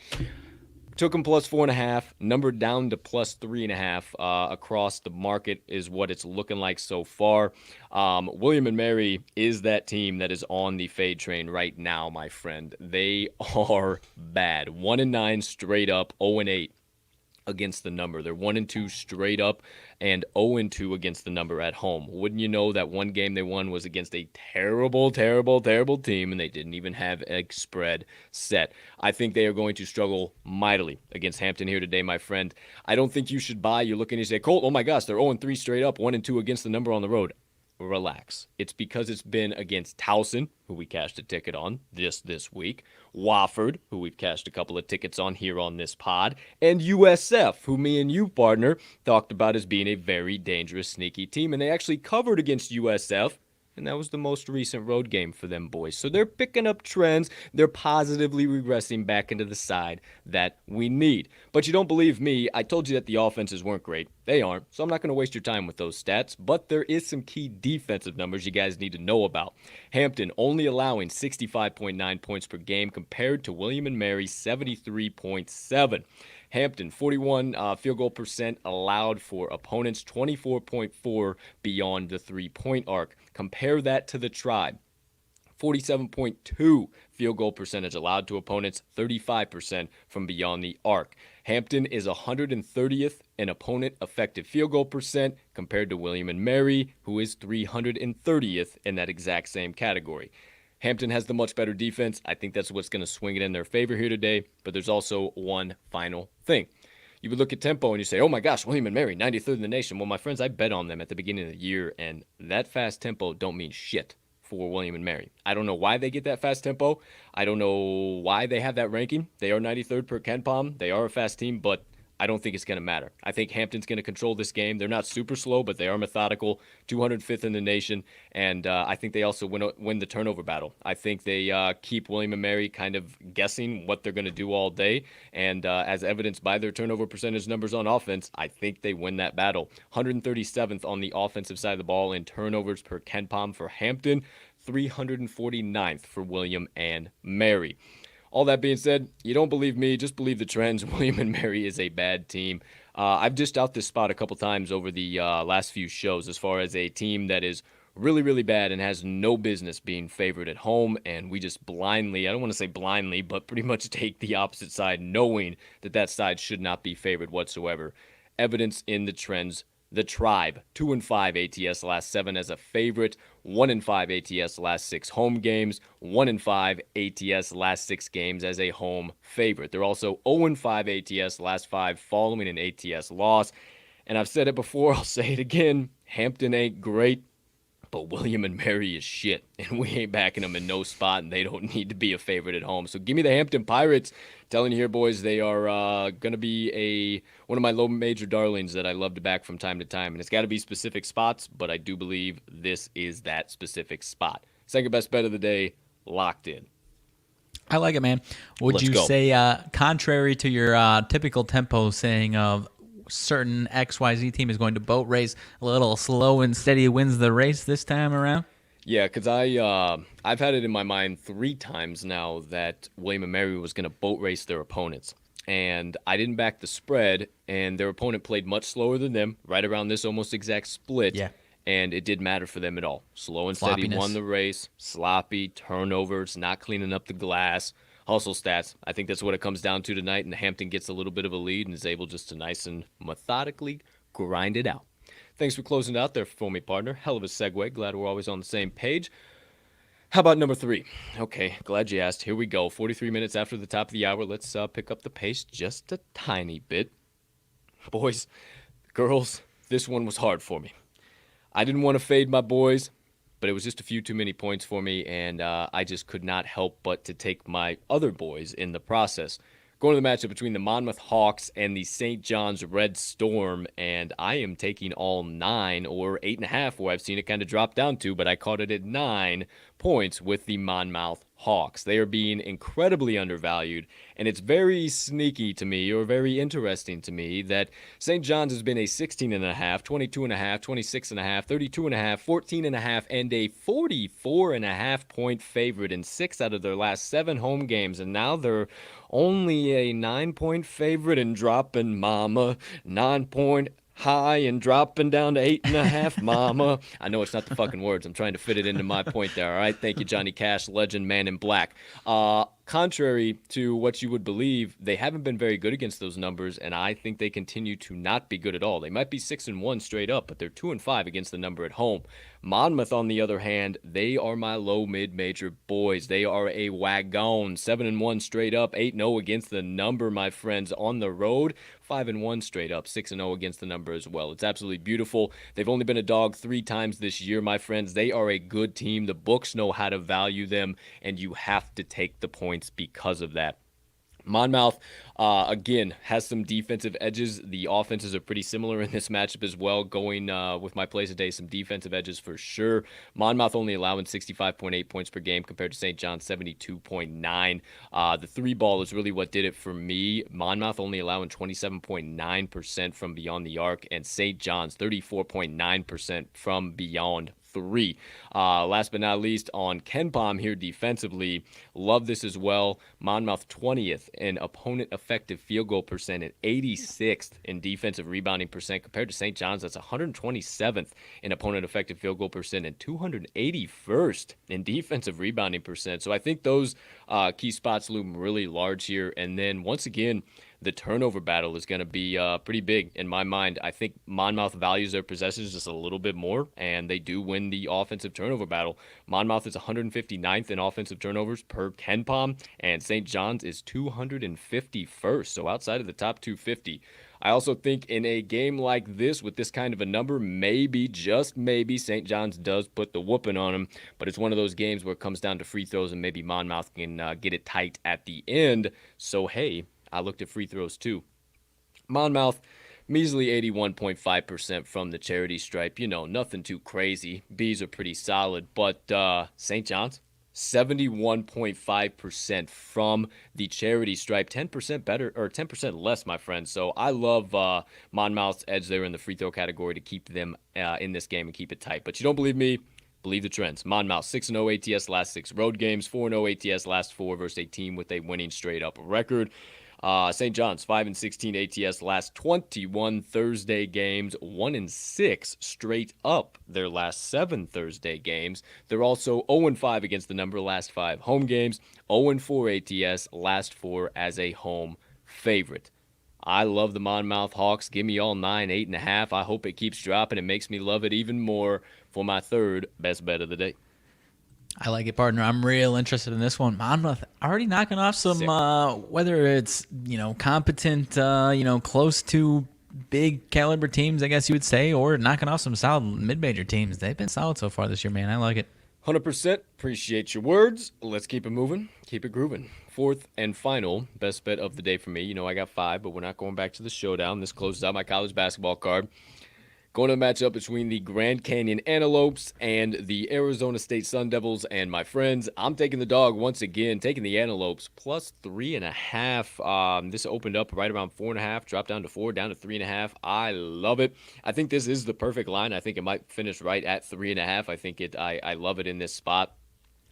Took them +4.5, numbered down to +3.5 across the market is what it's looking like so far. William and Mary is that team that is on the fade train right now, my friend. They are bad. 1-9 straight up, 0-8 against the number. They're 1-2 straight up and 0-2 against the number at home. Wouldn't you know that one game they won was against a terrible, terrible, terrible team, and they didn't even have a spread set. I think they are going to struggle mightily against Hampton here today, my friend. I don't think you should buy. You're looking and you say, Colt, oh my gosh, they're 0-3 straight up, 1-2 against the number on the road. Relax. It's because it's been against Towson, who we cashed a ticket on this week, Wofford, who we've cashed a couple of tickets on here on this pod, and USF, who me and you, partner, talked about as being a very dangerous, sneaky team, and they actually covered against USF, and that was the most recent road game for them boys. So they're picking up trends. They're positively regressing back into the side that we need. But you don't believe me. I told you that the offenses weren't great. They aren't. So I'm not going to waste your time with those stats. But there is some key defensive numbers you guys need to know about. Hampton only allowing 65.9 points per game compared to William & Mary's 73.7. Hampton, 41 field goal percent allowed for opponents, 24.4 beyond the three-point arc. Compare that to the Tribe. 47.2 field goal percentage allowed to opponents, 35% from beyond the arc. Hampton is 130th in opponent effective field goal percent compared to William & Mary, who is 330th in that exact same category. Hampton has the much better defense. I think that's what's going to swing it in their favor here today. But there's also one final thing. You would look at tempo and you say, oh my gosh, William & Mary, 93rd in the nation. Well, my friends, I bet on them at the beginning of the year, and that fast tempo don't mean shit for William & Mary. I don't know why they get that fast tempo. I don't know why they have that ranking. They are 93rd per KenPom. They are a fast team, but I don't think it's going to matter. I think Hampton's going to control this game. They're not super slow, but they are methodical, 205th in the nation, and I think they also win the turnover battle. I think they keep William & Mary kind of guessing what they're going to do all day, and as evidenced by their turnover percentage numbers on offense, I think they win that battle. 137th on the offensive side of the ball in turnovers per KenPom for Hampton, 349th for William & Mary. All that being said, you don't believe me, just believe the trends. William & Mary is a bad team. I've dished out this spot a couple times over the last few shows as far as a team that is really, really bad and has no business being favored at home, and we just blindly, I don't want to say blindly, but pretty much take the opposite side knowing that that side should not be favored whatsoever. Evidence in the trends. The Tribe, 2-5 ATS last 7 as a favorite, 1-5 ATS last 6 home games, 1-5 ATS last 6 games as a home favorite. They're also 0-5 ATS last 5 following an ATS loss. And I've said it before, I'll say it again, Hampton ain't great, but William & Mary is shit, and we ain't backing them in no spot, and they don't need to be a favorite at home. So give me the Hampton Pirates. Telling you here, boys, they are going to be one of my low major darlings that I love to back from time to time, and it's got to be specific spots, but I do believe this is that specific spot. Second best bet of the day, locked in. I like it, man. Would you say, contrary to your typical tempo saying of certain XYZ team is going to boat race, a little slow and steady wins the race this time around? Yeah, because I've had it in my mind 3 times now that William & Mary was going to boat race their opponents. And I didn't back the spread, and their opponent played much slower than them, right around this almost exact split. Yeah. And it didn't matter for them at all. Slow and steady won the race, sloppy, turnovers, not cleaning up the glass, hustle stats. I think that's what it comes down to tonight, and Hampton gets a little bit of a lead and is able just to nice and methodically grind it out. Thanks for closing it out there for me, partner. Hell of a segue. Glad we're always on the same page. How about number 3? Okay, glad you asked. Here we go. 43 minutes after the top of the hour. Let's pick up the pace just a tiny bit. Boys, girls, this one was hard for me. I didn't want to fade my boys, but it was just a few too many points for me, and I just could not help but to take my other boys in the process. Going to the matchup between the Monmouth Hawks and the St. John's Red Storm, and I am taking all 9 or 8.5, where I've seen it kind of drop down to, but I caught it at 9 points with the Monmouth Hawks. They are being incredibly undervalued, and it's very sneaky to me, or very interesting to me, that St. John's has been a 16.5, 22.5, 26.5, 32.5, 14.5, and a 44.5 point favorite in 6 out of their last 7 home games, and now they're only a 9-point favorite and dropping, mama. 9-point high and dropping down to 8.5, mama. I know it's not the fucking words. I'm trying to fit it into my point there, all right? Thank you, Johnny Cash, legend, man in black. Contrary to what you would believe, they haven't been very good against those numbers, and I think they continue to not be good at all. They might be 6-1 straight up, but they're 2-5 against the number at home. Monmouth, on the other hand, they are my low mid-major boys. They are a wagon, 7-1 straight up, 8-0 against the number, my friends, on the road. 5-1 straight up, 6-0 against the number as well. It's absolutely beautiful. They've only been a dog 3 times this year, my friends. They are a good team. The books know how to value them, and you have to take the points because of that. Monmouth, again, has some defensive edges. The offenses are pretty similar in this matchup as well. Going with my plays today, some defensive edges for sure. Monmouth only allowing 65.8 points per game compared to St. John's 72.9. The 3-ball is really what did it for me. Monmouth only allowing 27.9% from beyond the arc, and St. John's 34.9% from beyond 3. Last but not least, on KenPom here defensively, love this as well. Monmouth 20th in opponent effective field goal percent and 86th in defensive rebounding percent compared to St. John's. That's 127th in opponent effective field goal percent and 281st in defensive rebounding percent. So I think those key spots loom really large here. And then once again, the turnover battle is going to be pretty big in my mind. I think Monmouth values their possessions just a little bit more, and they do win the offensive turnover battle. Monmouth is 159th in offensive turnovers per KenPom, and St. John's is 251st, so outside of the top 250. I also think in a game like this, with this kind of a number, maybe, just maybe, St. John's does put the whooping on them, but it's one of those games where it comes down to free throws, and maybe Monmouth can get it tight at the end. So, hey, I looked at free throws too. Monmouth, measly 81.5% from the charity stripe. You know, nothing too crazy. B's are pretty solid. But St. John's, 71.5% from the charity stripe. 10% better, or 10% less, my friend. So I love Monmouth's edge there in the free throw category to keep them in this game and keep it tight. But you don't believe me? Believe the trends. Monmouth 6-0 ATS last 6 road games, 4-0 ATS last 4 versus a team with a winning straight up record. St. John's 5-16 ATS last 21 Thursday games, 1-6 straight up their last 7 Thursday games. They're also 0-5 against the number last 5 home games, 0-4 ATS last 4 as a home favorite. I love the Monmouth Hawks. Give me all 9, 8.5. I hope it keeps dropping. It makes me love it even more for my third best bet of the day. I like it, partner. I'm real interested in this one. Monmouth already knocking off some, whether it's, competent, close to big caliber teams, I guess you would say, or knocking off some solid mid-major teams. They've been solid so far this year, man. I like it. 100%. Appreciate your words. Let's keep it moving. Keep it grooving. Fourth and final best bet of the day for me. I got 5, but we're not going back to the showdown. This closes out my college basketball card. Going to the matchup between the Grand Canyon Antelopes and the Arizona State Sun Devils. And my friends, I'm taking the dog once again, taking the Antelopes plus 3.5. This opened up right around 4.5, dropped down to 4, down to 3.5. I love it. I think this is the perfect line. I think it might finish right at 3.5. I think I love it in this spot.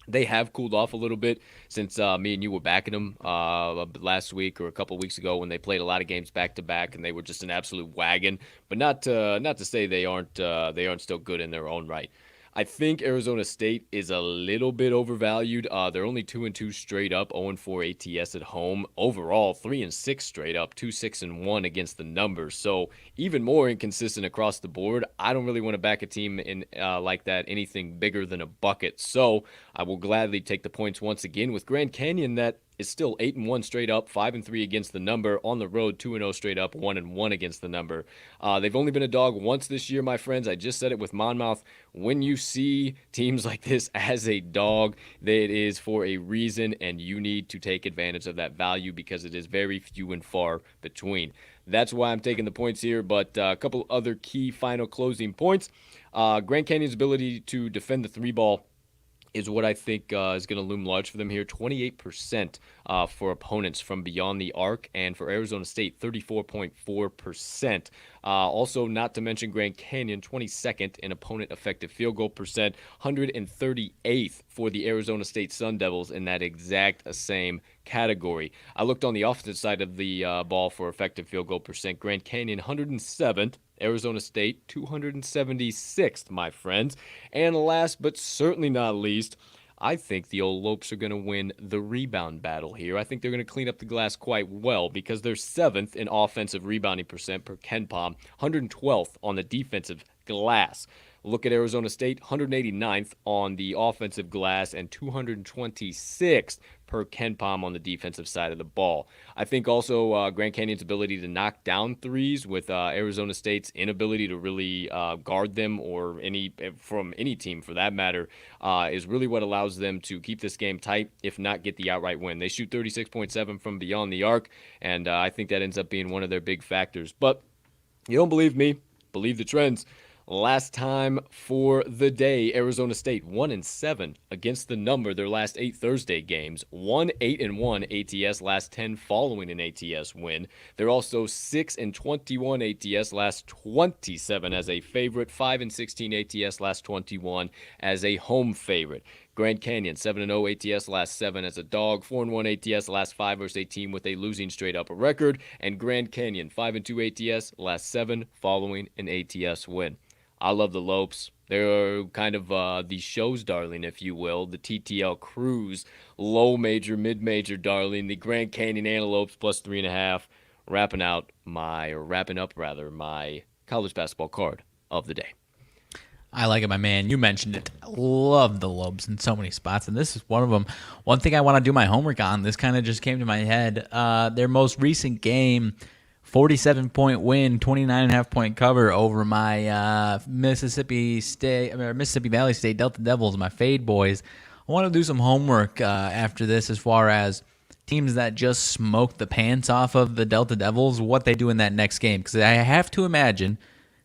They have cooled off a little bit since me and you were backing them last week or a couple weeks ago when they played a lot of games back to back and they were just an absolute wagon. But not to say they aren't still good in their own right. I think Arizona State is a little bit overvalued. They're only 2-2 straight up, 0-4 ATS at home. Overall, 3-6 straight up, 2-6-1 against the numbers. So even more inconsistent across the board. I don't really want to back a team in like that, anything bigger than a bucket. So I will gladly take the points once again with Grand Canyon that is still 8-1 straight up, 5-3 against the number. On the road, 2-0 straight up, 1-1 against the number. They've only been a dog once this year, my friends. I just said it with Monmouth. When you see teams like this as a dog, it is for a reason, and you need to take advantage of that value because it is very few and far between. That's why I'm taking the points here, but a couple other key final closing points. Grand Canyon's ability to defend the 3-ball is what I think is going to loom large for them here. 28% for opponents from beyond the arc, and for Arizona State, 34.4%. Also, not to mention Grand Canyon, 22nd in opponent effective field goal percent, 138th for the Arizona State Sun Devils in that exact same category. I looked on the offensive side of the ball for effective field goal percent. Grand Canyon, 107th. Arizona State, 276th, my friends. And last but certainly not least, I think the old Lopes are going to win the rebound battle here. I think they're going to clean up the glass quite well because they're 7th in offensive rebounding percent per KenPom, 112th on the defensive glass. Look at Arizona State, 189th on the offensive glass and 226th per KenPom on the defensive side of the ball. I think also Grand Canyon's ability to knock down threes with Arizona State's inability to really guard them or from any team for that matter is really what allows them to keep this game tight, if not get the outright win. They shoot 36.7 from beyond the arc, and I think that ends up being one of their big factors. But you don't believe me? Believe the trends. Last time for the day, Arizona State 1-7 against the number their last 8 Thursday games. 1-8-1 ATS last 10 following an ATS win. They're also 6-21 ATS last 27 as a favorite. 5-16 ATS last 21 as a home favorite. Grand Canyon 7-0 ATS last 7 as a dog, 4-1 ATS last 5 versus a team with a losing straight up record, and Grand Canyon 5-2 ATS last 7 following an ATS win. I love the Lopes. They're kind of the show's darling, if you will. The TTL Cruise, low major, mid major darling. The Grand Canyon Antelopes plus 3.5. Wrapping up my college basketball card of the day. I like it, my man. You mentioned it. I love the Lopes in so many spots, and this is one of them. One thing I want to do my homework on, this kind of just came to my head. Their most recent game, 47-point win, 29.5-point cover over my Mississippi Valley State Delta Devils, my Fade boys. I want to do some homework after this as far as teams that just smoke the pants off of the Delta Devils, what they do in that next game, because I have to imagine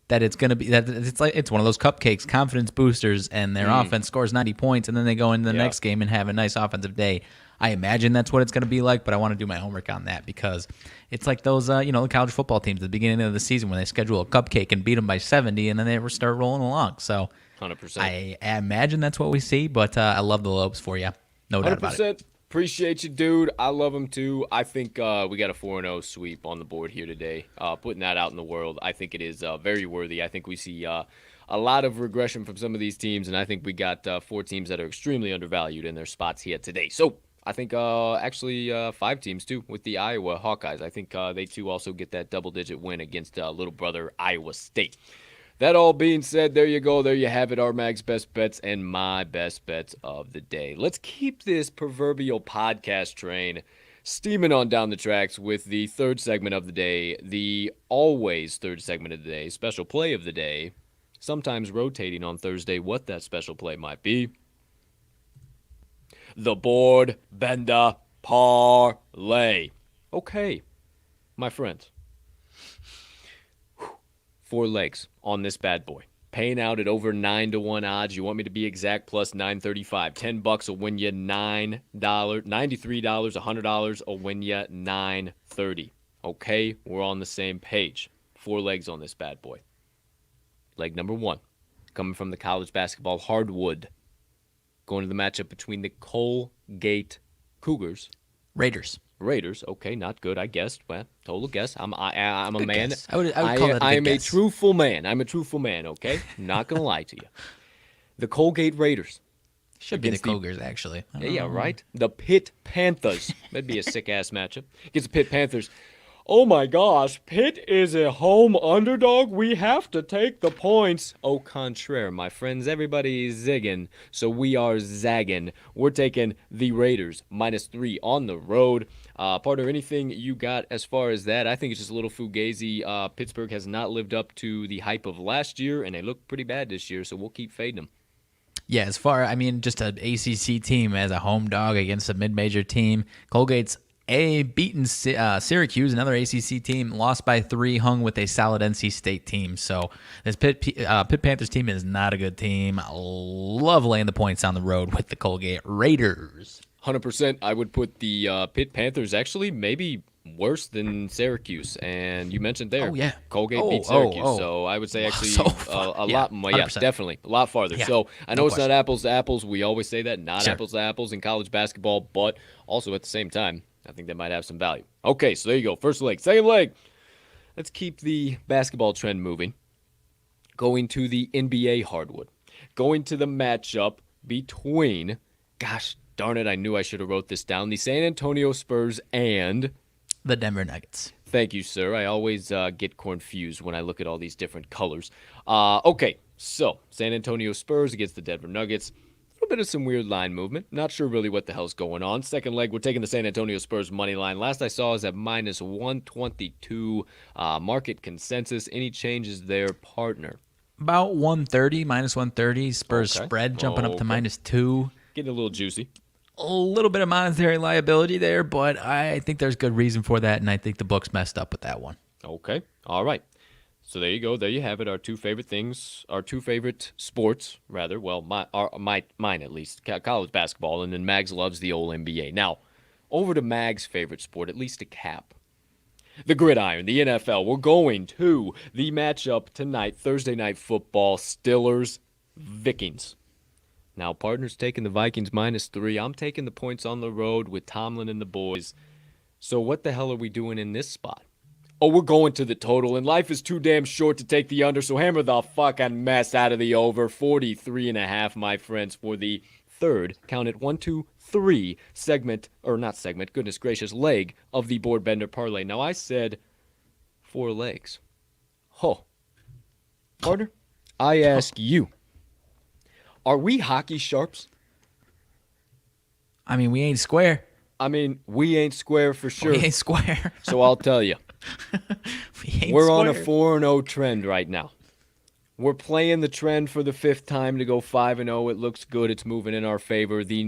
that it's going to be that it's one of those cupcakes, confidence boosters, and their offense scores 90 points, and then they go into the next game and have a nice offensive day. I imagine that's what it's going to be like, but I want to do my homework on that because it's like those, the college football teams at the beginning of the season when they schedule a cupcake and beat them by 70, and then they start rolling along. So 100%. I imagine that's what we see, but I love the Lopes for you. No doubt about it. Appreciate you, dude. I love them too. I think we got a 4-0 sweep on the board here today. Putting that out in the world, I think it is very worthy. I think we see a lot of regression from some of these teams, and I think we got 4 teams that are extremely undervalued in their spots here today. So I think actually 5 teams too with the Iowa Hawkeyes. I think they too also get that double-digit win against little brother Iowa State. That all being said, there you go. There you have it, RMags Best Bets and my best bets of the day. Let's keep this proverbial podcast train steaming on down the tracks with the third segment of the day, the always third segment of the day, special play of the day, sometimes rotating on Thursday what that special play might be. The Board Bender Parlay. Okay, my friends. 4 legs on this bad boy. Paying out at over 9-1 odds. You want me to be exact, plus 935. $10 will win you $93, $100 will win you $930. Okay, we're on the same page. 4 legs on this bad boy. Leg number 1, coming from the college basketball hardwood. Going to the matchup between the Colgate Cougars. Raiders, okay, not good, I guessed. Well, total guess. I'm a good man. Guess. I would call that a good I am guess. a truthful man. Okay? I'm not going to lie to you. The Colgate Raiders. Should be the Cougars, actually. Yeah, right? The Pitt Panthers. That'd be a sick-ass matchup. Against the Pitt Panthers. Oh, my gosh. Pitt is a home underdog. We have to take the points. Au contraire, my friends. Everybody's zigging, so we are zagging. We're taking the Raiders, -3 on the road. Partner, anything you got as far as that? I think it's just a little fugazi. Pittsburgh has not lived up to the hype of last year, and they look pretty bad this year, so we'll keep fading them. Yeah, just an ACC team as a home dog against a mid-major team. Colgate's beaten Syracuse, another ACC team, lost by 3, hung with a solid NC State team. So this Pitt Panthers team is not a good team. I love laying the points on the road with the Colgate Raiders. 100%. I would put the Pitt Panthers actually maybe worse than Syracuse. And you mentioned there, Colgate beat Syracuse. So I would say actually a lot more. Yeah, definitely. A lot farther. Yeah, so I know it's not apples to apples. We always say that. Not apples to apples in college basketball. But also at the same time, I think that might have some value. Okay, so there you go. First leg. Second leg. Let's keep the basketball trend moving. Going to the NBA hardwood. Going to the matchup between Gosh darn it, I knew I should have wrote this down. The San Antonio Spurs and The Denver Nuggets. Thank you, sir. I always get confused when I look at all these different colors. Okay, so San Antonio Spurs against the Denver Nuggets. A little bit of some weird line movement. Not sure really what the hell's going on. Second leg, we're taking the San Antonio Spurs money line. Last I saw is at minus 122 market consensus. Any changes there, partner? About 130, minus 130. Spurs Okay. spread jumping up to Okay. -2. Getting a little juicy. A little bit of monetary liability there, but I think there's good reason for that, and I think the books messed up with that one. Okay. All right. So there you go. There you have it. Our two favorite things, our two favorite sports, rather. Well, mine at least, college basketball, and then Mags loves the old NBA. Now, over to Mags' favorite sport, at least a cap. The gridiron, the NFL. We're going to the matchup tonight, Thursday Night Football, Steelers, Vikings. Now, partner's taking the Vikings -3. I'm taking the points on the road with Tomlin and the boys. So what the hell are we doing in this spot? Oh, we're going to the total, and life is too damn short to take the under, so hammer the fucking mess out of the over. 43.5, my friends, for the third, count it, 1, 2, 3 segment, or not segment, goodness gracious, leg of the Board Bender Parlay. Now, I said 4 legs. Partner, I ask you, are we hockey sharps? I mean, we ain't square. I mean, we ain't square for sure. We ain't square. So I'll tell you, We ain't we're on a square. 4-0 trend right now. We're playing the trend for the 5th time to go 5-0. It looks good. It's moving in our favor. The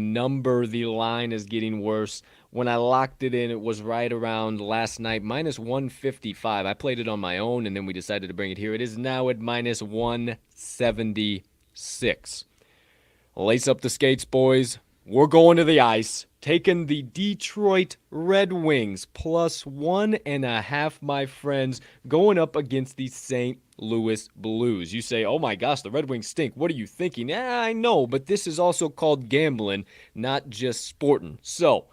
line is getting worse. When I locked it in, it was right around last night, minus 155. I played it on my own, and then we decided to bring it here. It is now at minus 176. Lace up the skates, boys. We're going to the ice, taking the Detroit Red Wings, plus 1.5, my friends, going up against the St. Louis Blues. You say, oh my gosh, the Red Wings stink. What are you thinking? I know, but this is also called gambling, not just sporting. So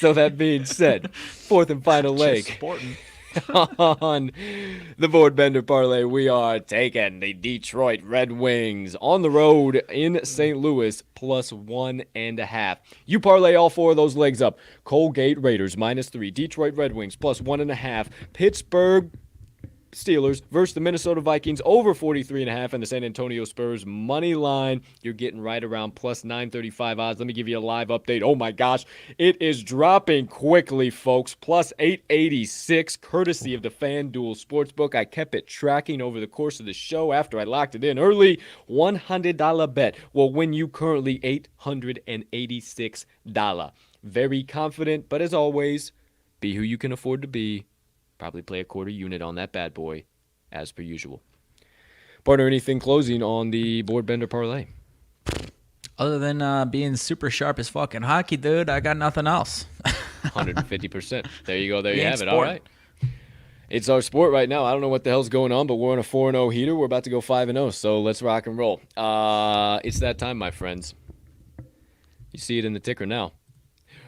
that being said, fourth and final leg. Just sporting. On the Board Bender Parlay, we are taking the Detroit Red Wings on the road in St. Louis, plus 1.5. You parlay all 4 of those legs up. Colgate Raiders, -3. Detroit Red Wings, plus 1.5. Pittsburgh Steelers versus the Minnesota Vikings, over 43.5, and the San Antonio Spurs money line. You're getting right around plus 935 odds. Let me give you a live update. Oh my gosh, it is dropping quickly, folks. Plus 886, courtesy of the FanDuel Sportsbook. I kept it tracking over the course of the show after I locked it in early. $100 bet will win you currently $886. Very confident, but as always, be who you can afford to be. Probably play a quarter unit on that bad boy, as per usual. Partner, anything closing on the Board Bender Parlay? Other than being super sharp as fucking hockey, dude, I got nothing else. 150%. There you go. There you ain't have it. sporting. All right. It's our sport right now. I don't know what the hell's going on, but we're on a 4-0 heater. We're about to go 5-0, so let's rock and roll. It's that time, my friends. You see it in the ticker now.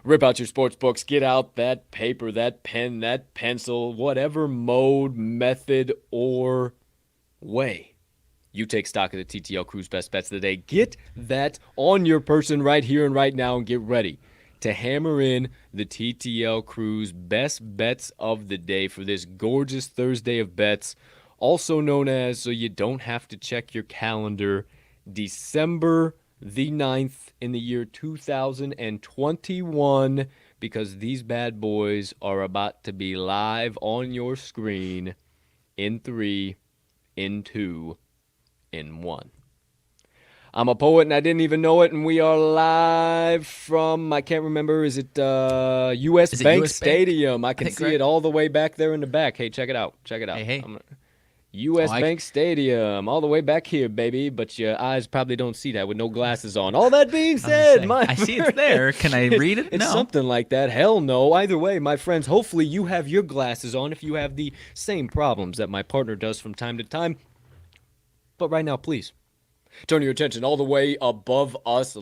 Rip out your sports books. Get out that paper, that pen, that pencil, whatever mode, method, or way you take stock of the TTL Crew's best bets of the day. Get that on your person right here and right now and get ready to hammer in the TTL Crew's best bets of the day for this gorgeous Thursday of bets, also known as, so you don't have to check your calendar, December the 9th in the year 2021, because these bad boys are about to be live on your screen in 3, in 2, in 1. I'm a poet and I didn't even know it, and we are live from, I can't remember, is it U.S. Bank Stadium? I can see it all the way back there in the back. Hey, check it out. Check it out. Hey. U.S. Bank Stadium, all the way back here, baby, but your eyes probably don't see that with no glasses on. All that being said, I see it's there. Can I read it? It's No. something like that. Hell no. Either way, my friends, hopefully you have your glasses on if you have the same problems that my partner does from time to time. But right now, please, Turn your attention all the way above us,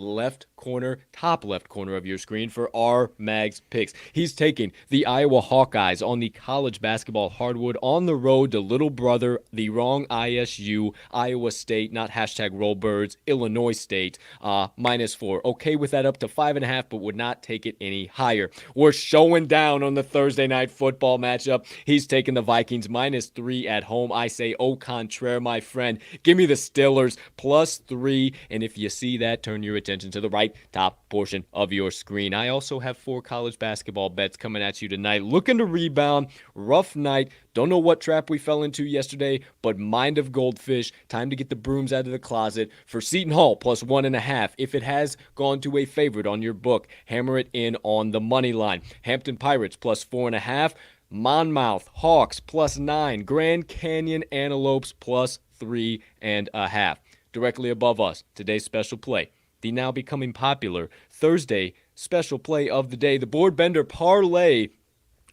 top left corner of your screen for RMags picks. He's taking the Iowa Hawkeyes on the college basketball hardwood on the road to little brother, the wrong ISU, Iowa State, not hashtag Rollbirds, Illinois State, -4. Okay with that up to 5.5, but would not take it any higher. We're showing down on the Thursday night football matchup. He's taking the Vikings -3 at home. I say au contraire, my friend. Give me the Steelers +3. And if you see that, turn your attention to the right top portion of your screen. I also have 4 college basketball bets coming at you tonight. Looking to rebound. Rough night. Don't know what trap we fell into yesterday, but mind of goldfish. Time to get the brooms out of the closet for Seton Hall +1.5. If it has gone to a favorite on your book, hammer it in on the money line. Hampton Pirates +4.5. Monmouth Hawks +9. Grand Canyon Antelopes +3.5. Directly above us, today's special play, the now becoming popular Thursday special play of the day, the Board Bender Parlay.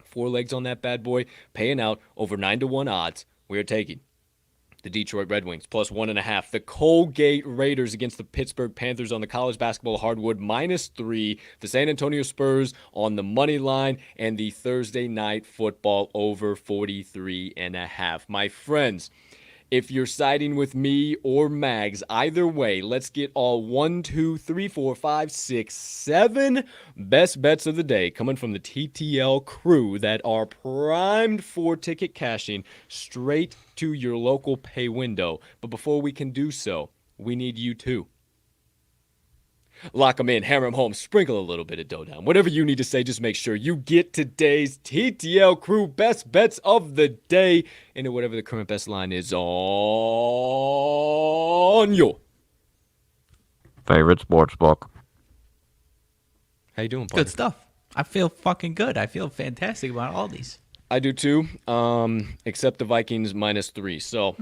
4 legs on that bad boy, paying out over 9-1 odds. We are taking the Detroit Red Wings +1.5. The Colgate Raiders against the Pittsburgh Panthers on the college basketball hardwood -3. The San Antonio Spurs on the money line, and the Thursday night football over 43.5. My friends, if you're siding with me or Mags, either way, let's get all 1, 2, 3, 4, 5, 6, 7 best bets of the day coming from the TTL crew that are primed for ticket cashing straight to your local pay window. But before we can do so, we need you too. Lock them in, hammer them home, sprinkle a little bit of dough down. Whatever you need to say, just make sure you get today's TTL crew best bets of the day into whatever the current best line is on your favorite sports book. How you doing, partner? Good stuff. I feel fucking good. I feel fantastic about all these. I do too, except the Vikings -3. So,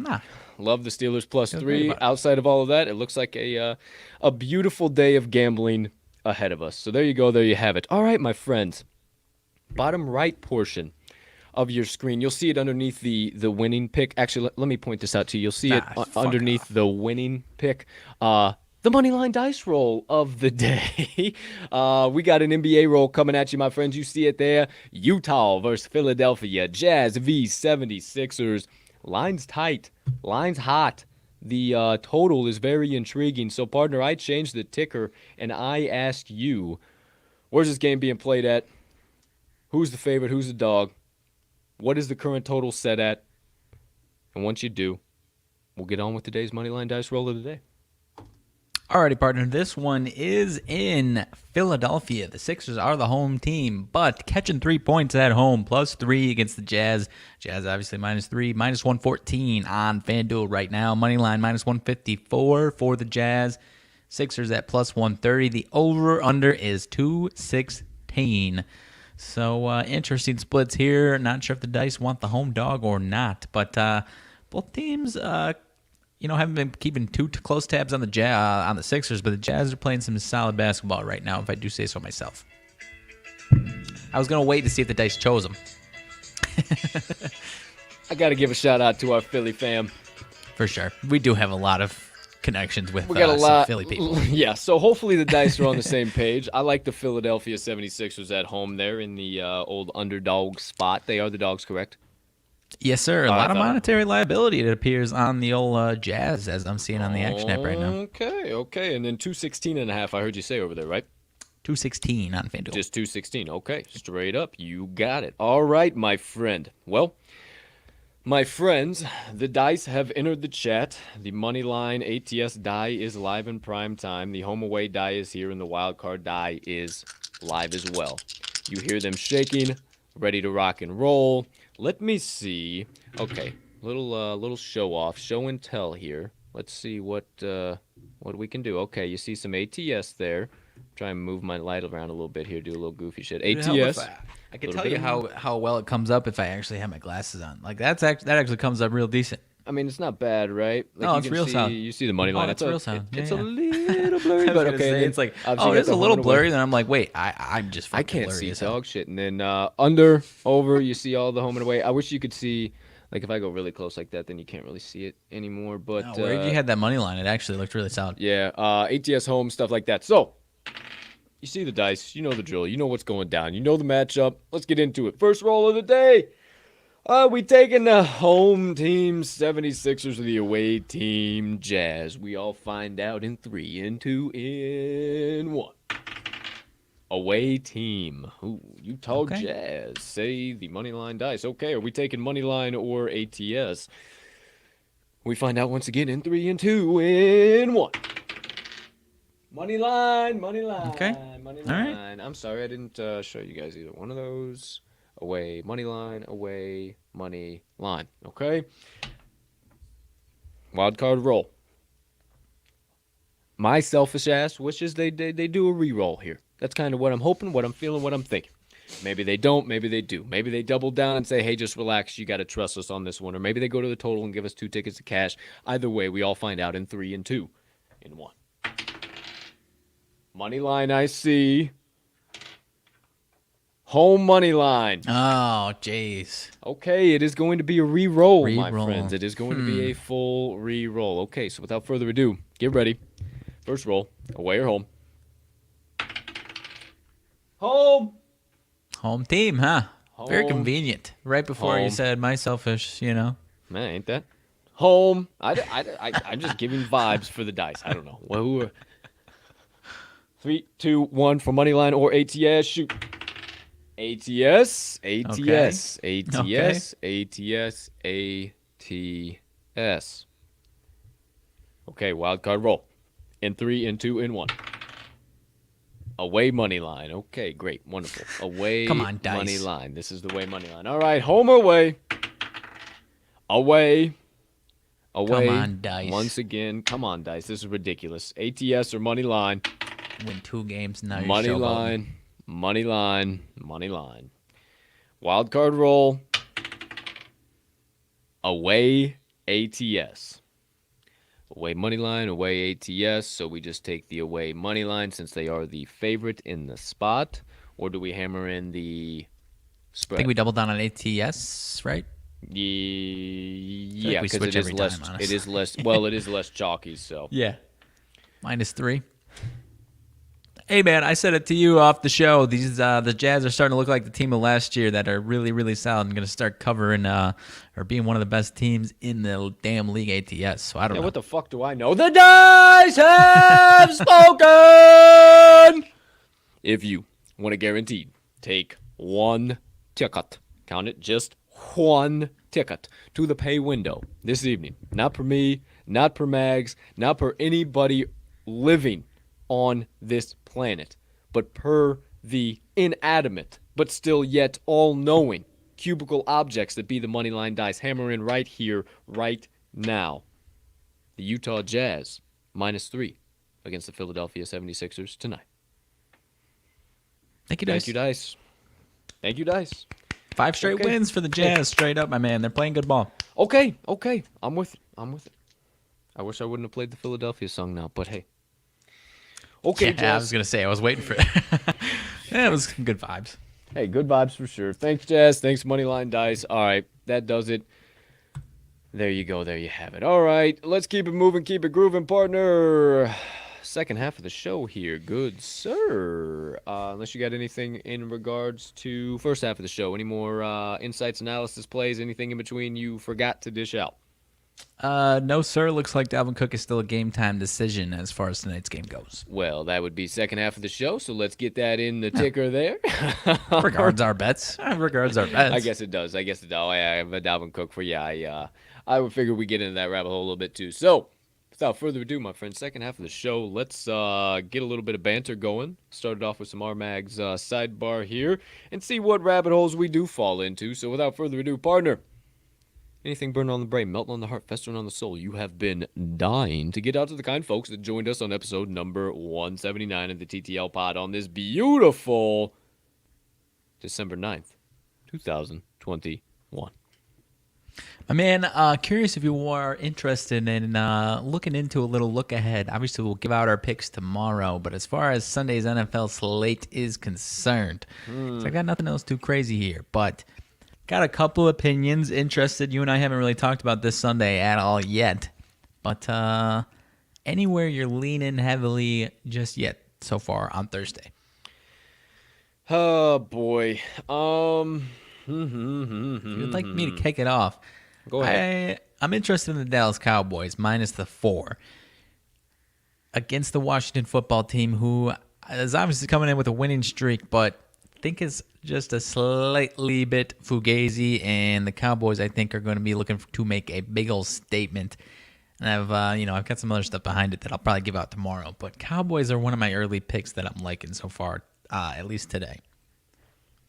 love the Steelers +3. Outside of all of that, it looks like a beautiful day of gambling ahead of us. So there you go. There you have it. All right, my friends. Bottom right portion of your screen, you'll see it underneath the winning pick. Actually, let me point this out to you. You'll see it underneath the winning pick. The Moneyline Dice roll of the day. We got an NBA roll coming at you, my friends. You see it there. Utah versus Philadelphia. Jazz v 76ers. Line's tight. Line's hot. The total is very intriguing. So, partner, I changed the ticker, and I asked you, where's this game being played at? Who's the favorite? Who's the dog? What is the current total set at? And once you do, we'll get on with today's Moneyline Dice roll of the day. Alrighty, partner. This one is in Philadelphia. The Sixers are the home team, but catching 3 points at home, +3 against the Jazz. Jazz obviously -3, -114 on FanDuel right now. Moneyline -154 for the Jazz. Sixers at +130. The over/under is 216. So interesting splits here. Not sure if the dice want the home dog or not, but both teams haven't been keeping too close tabs on the Sixers, but the Jazz are playing some solid basketball right now, if I do say so myself. I was going to wait to see if the dice chose them. I got to give a shout-out to our Philly fam. For sure. We do have a lot of connections with we got a some lot, Philly people. Yeah, so hopefully the dice are on the same page. I like the Philadelphia 76ers at home there in the old underdog spot. They are the dogs, correct? Yes, sir. A lot of monetary liability, it appears, on the old Jazz, as I'm seeing on the Action app right now. Okay. And then 216.5, I heard you say over there, right? 216 on FanDuel. Just 216. Okay, straight up. You got it. All right, my friend. Well, my friends, the dice have entered the chat. The Moneyline ATS die is live in prime time. The home away die is here, and the wild card die is live as well. You hear them shaking, ready to rock and roll. Let me see. Okay, little show off, show and tell here. Let's see what we can do. Okay, you see some ATS there. Try and move my light around a little bit here. Do a little goofy shit. ATS. I can tell you how well it comes up if I actually have my glasses on. Like that actually comes up real decent. I mean, it's not bad, right? Like no, it's real sound. You see the money line. It's real sound. It's a little blurry, but okay. It's like, it's a little blurry. Then I'm like, wait, I'm just I can't blurry see dog shit. And then under, over, you see all the home and away. I wish you could see Like if I go really close like that, then you can't really see it anymore. But Where you had that money line, it actually looked really solid. yeah, ATS home, stuff like that. So you see the dice, you know the drill, you know what's going down, you know the matchup. Let's get into it. First roll of the day. We taking the home team 76ers or the away team Jazz. We all find out in 3, in 2, in 1. Away team. Ooh, Utah Jazz. Say the Moneyline Dice. Okay, are we taking Moneyline or ATS? We find out once again in 3, in 2, in 1. Moneyline. Okay. Moneyline. All right. I'm sorry I didn't show you guys either one of those. Away, Moneyline, away, money line. Okay? Wild card roll. My selfish ass wishes they do a re-roll here. That's kind of what I'm hoping, what I'm feeling, what I'm thinking. Maybe they don't, maybe they do. Maybe they double down and say, hey, just relax, you got to trust us on this one. Or maybe they go to the total and give us 2 tickets to cash. Either way, we all find out in 3, in 2, in 1. Money line, I see. Home money line. Oh, jeez. Okay, it is going to be a re-roll, my Re-roll. friends. It is going to be a full re-roll. Okay, so without further ado, get ready. First roll, away or home? Home. Home team, huh? Very Home. convenient. Right before you Home. said my selfish, you know. Man, ain't that? Home. I'm just giving vibes for the dice. I don't know. Well, who are... 3, 2, 1 for Moneyline or ATS. Shoot. ATS. ATS. ATS. ATS. ATS. Okay, wild card roll. In 3, in 2, in 1. Away money line. Okay, great. Wonderful. Away Come on, dice. money line. This is the way money line. All right, home or away? Away. Away. Come on, dice. Once again. Come on, dice. This is ridiculous. ATS or money line? Win 2 games, now you're Money showboating. line. Money line. Money line. Wild card roll. Away ATS. Away money line, away ATS. So we just take the away money line since they are the favorite in the spot. Or do we hammer in the I spread? think we doubled down on ATS, right? Yeah, we because switch it is every less. time, It honestly. is less. Well, it is less chalky. So Yeah. -3. Hey man, I said it to you off the show. These the Jazz are starting to look like the team of last year that are really, really solid and going to start covering or being one of the best teams in the damn league ATS. So I don't know. what the fuck do I know? The dice have spoken. If you want to guaranteed take 1 ticket, count it, just 1 ticket to the pay window this evening. Not per me, not per Mags, not per anybody living on this planet, but per the inanimate, but still yet all-knowing cubicle objects that be the Moneyline Dice. Hammer in right here, right now. The Utah Jazz, -3 against the Philadelphia 76ers tonight. Thank you, Dice. Thank you, Dice. Thank you, Dice. 5 straight Okay. wins for the Jazz, straight up, my man. They're playing good ball. Okay. I'm with it. I wish I wouldn't have played the Philadelphia song now, but hey. Okay, Yeah, I Jazz. was gonna say I was waiting for it. Yeah, it was good vibes. Hey, good vibes for sure. Thanks, Jazz. Thanks, Moneyline Dice. All right, that does it. There you go. There you have it. All right, let's keep it moving, keep it grooving, partner. Second half of the show here. Good, sir. Unless you got anything in regards to first half of the show. Any more insights, analysis, plays, anything in between you forgot to dish out? No, sir. Looks like Dalvin Cook is still a game time decision as far as tonight's game goes. Well, that would be second half of the show, so let's get that in the ticker there. Regards our bets. Regards our bets. I guess it does. Oh, yeah, I have a Dalvin Cook for you. I would figure we get into that rabbit hole a little bit too. So, without further ado, my friend, second half of the show, let's get a little bit of banter going. Started off with some RMags Sidebar here and see what rabbit holes we do fall into. So, without further ado, partner, anything burning on the brain, melting on the heart, festering on the soul, you have been dying to get out to the kind folks that joined us on episode number 179 of the TTL Pod on this beautiful December 9th, 2021. My man, curious if you are interested in looking into a little look ahead. Obviously, we'll give out our picks tomorrow, but as far as Sunday's NFL slate is concerned, so I got nothing else too crazy here. But Got a couple opinions. Interested. You and I haven't really talked about this Sunday at all yet. But anywhere you're leaning heavily just yet so far on Thursday? Oh, boy. If you'd like me to kick it off, Go ahead. I'm interested in the Dallas Cowboys minus the 4 against the Washington football team, who is obviously coming in with a winning streak, but I think it's just a slightly bit fugazi, and the Cowboys, I think, are going to be looking to make a big old statement. And I've got some other stuff behind it that I'll probably give out tomorrow. But Cowboys are one of my early picks that I'm liking so far, at least today.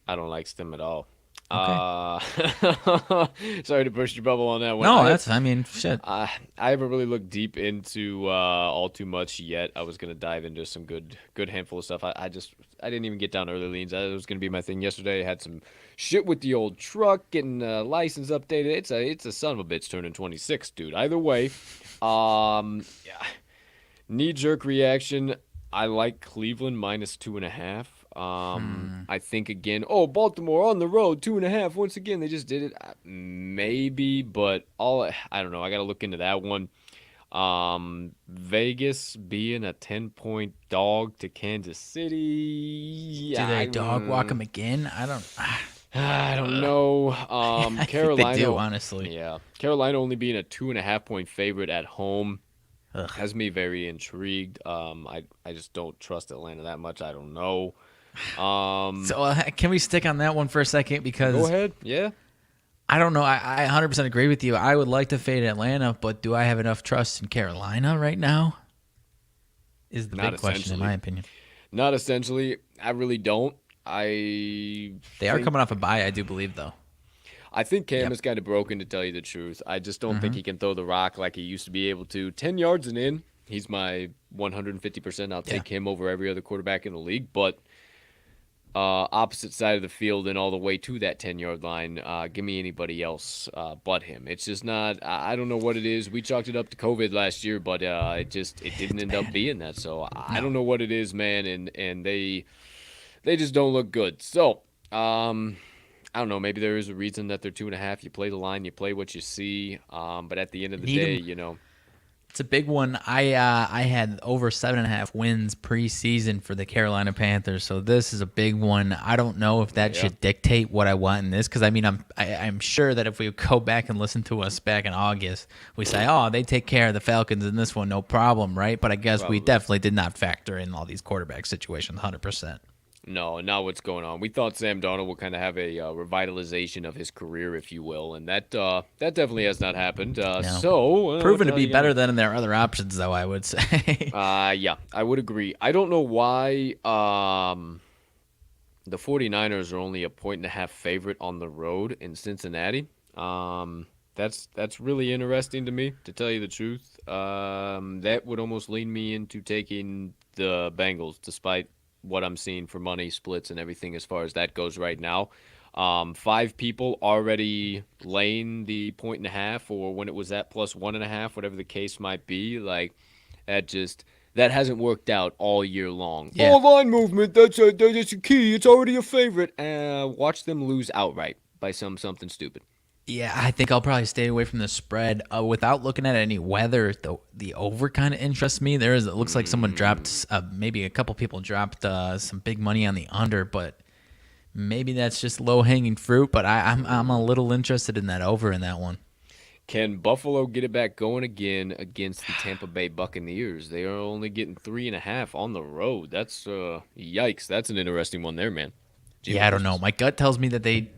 I don't like them at all. Okay. Sorry to burst your bubble on that one. No, shit. I haven't really looked deep into all too much yet. I was gonna dive into some good handful of stuff. I didn't even get down early leans. That was gonna be my thing yesterday. I had some shit with the old truck, getting license updated. It's a son of a bitch turning 26, dude. Either way, yeah. Knee jerk reaction. I like Cleveland minus 2.5. I think again, Baltimore on the road, 2.5. Once again, they just did it. Maybe, but I don't know. I got to look into that one. Vegas being a 10-point dog to Kansas City. Do they dog walk them again? I don't know. I Carolina, think they do, honestly. Yeah, Carolina only being a 2.5-point favorite at home. Ugh. Has me very intrigued. I just don't trust Atlanta that much. I don't know. So can we stick on that one for a second? Because Go ahead. Yeah. I don't know. I 100% agree with you. I would like to fade Atlanta, but do I have enough trust in Carolina right now? Is the Not big question, in my opinion. Not essentially. I really don't. They are coming off a bye, I do believe, though. I think Cam is kind of broken, to tell you the truth. I just don't think he can throw the rock like he used to be able to. 10 yards and in, he's my 150%. I'll take him over every other quarterback in the league. But opposite side of the field and all the way to that 10-yard line, give me anybody else but him. It's just not – I don't know what it is. We chalked it up to COVID last year, but it didn't end up being that. So I don't know what it is, man, and they just don't look good. So I don't know. Maybe there is a reason that they're 2.5. You play the line, you play what you see. But at the end of the day, it's a big one. I had over 7.5 wins preseason for the Carolina Panthers, so this is a big one. I don't know if that should dictate what I want in this, because I'm sure that if we go back and listen to us back in August, we say, they take care of the Falcons in this one, no problem, right? But I guess we definitely did not factor in all these quarterback situations 100%. No, not what's going on. We thought Sam Darnold would kind of have a revitalization of his career, if you will, and that definitely has not happened. No. So proven to be better than their other options, though, I would say. Yeah, I would agree. I don't know why the 49ers are only a 1.5 favorite on the road in Cincinnati. That's really interesting to me, to tell you the truth. That would almost lean me into taking the Bengals, despite what I'm seeing for money splits and everything as far as that goes right now. 5 people already laying the 1.5, or when it was at plus 1.5, whatever the case might be. Like, that hasn't worked out all year long. Yeah. Line movement, that's a key. It's already a favorite. Watch them lose outright by something stupid. Yeah, I think I'll probably stay away from the spread. Without looking at any weather, the over kind of interests me. It looks like someone dropped, maybe a couple people dropped some big money on the under, but maybe that's just low-hanging fruit. But I'm a little interested in that over in that one. Can Buffalo get it back going again against the Tampa Bay Buccaneers? They are only getting 3.5 on the road. That's yikes. That's an interesting one there, man. Yeah, I don't know. My gut tells me that they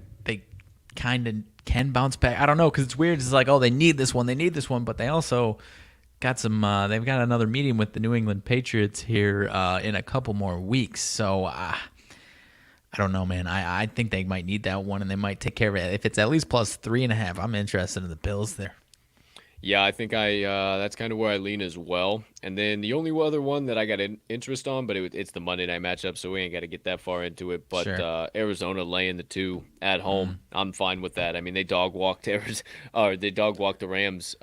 kind of can bounce back. I don't know, because it's weird. It's like, they need this one, but they also got some. They've got another meeting with the New England Patriots here in a couple more weeks. So I don't know, man. I think they might need that one, and they might take care of it. If it's at least plus 3.5, I'm interested in the Bills there. Yeah, I think that's kind of where I lean as well. And then the only other one that I got an interest on, but it's the Monday night matchup, so we ain't got to get that far into it. But sure. Arizona laying the 2 at home, I'm fine with that. I mean, they dog walked the Rams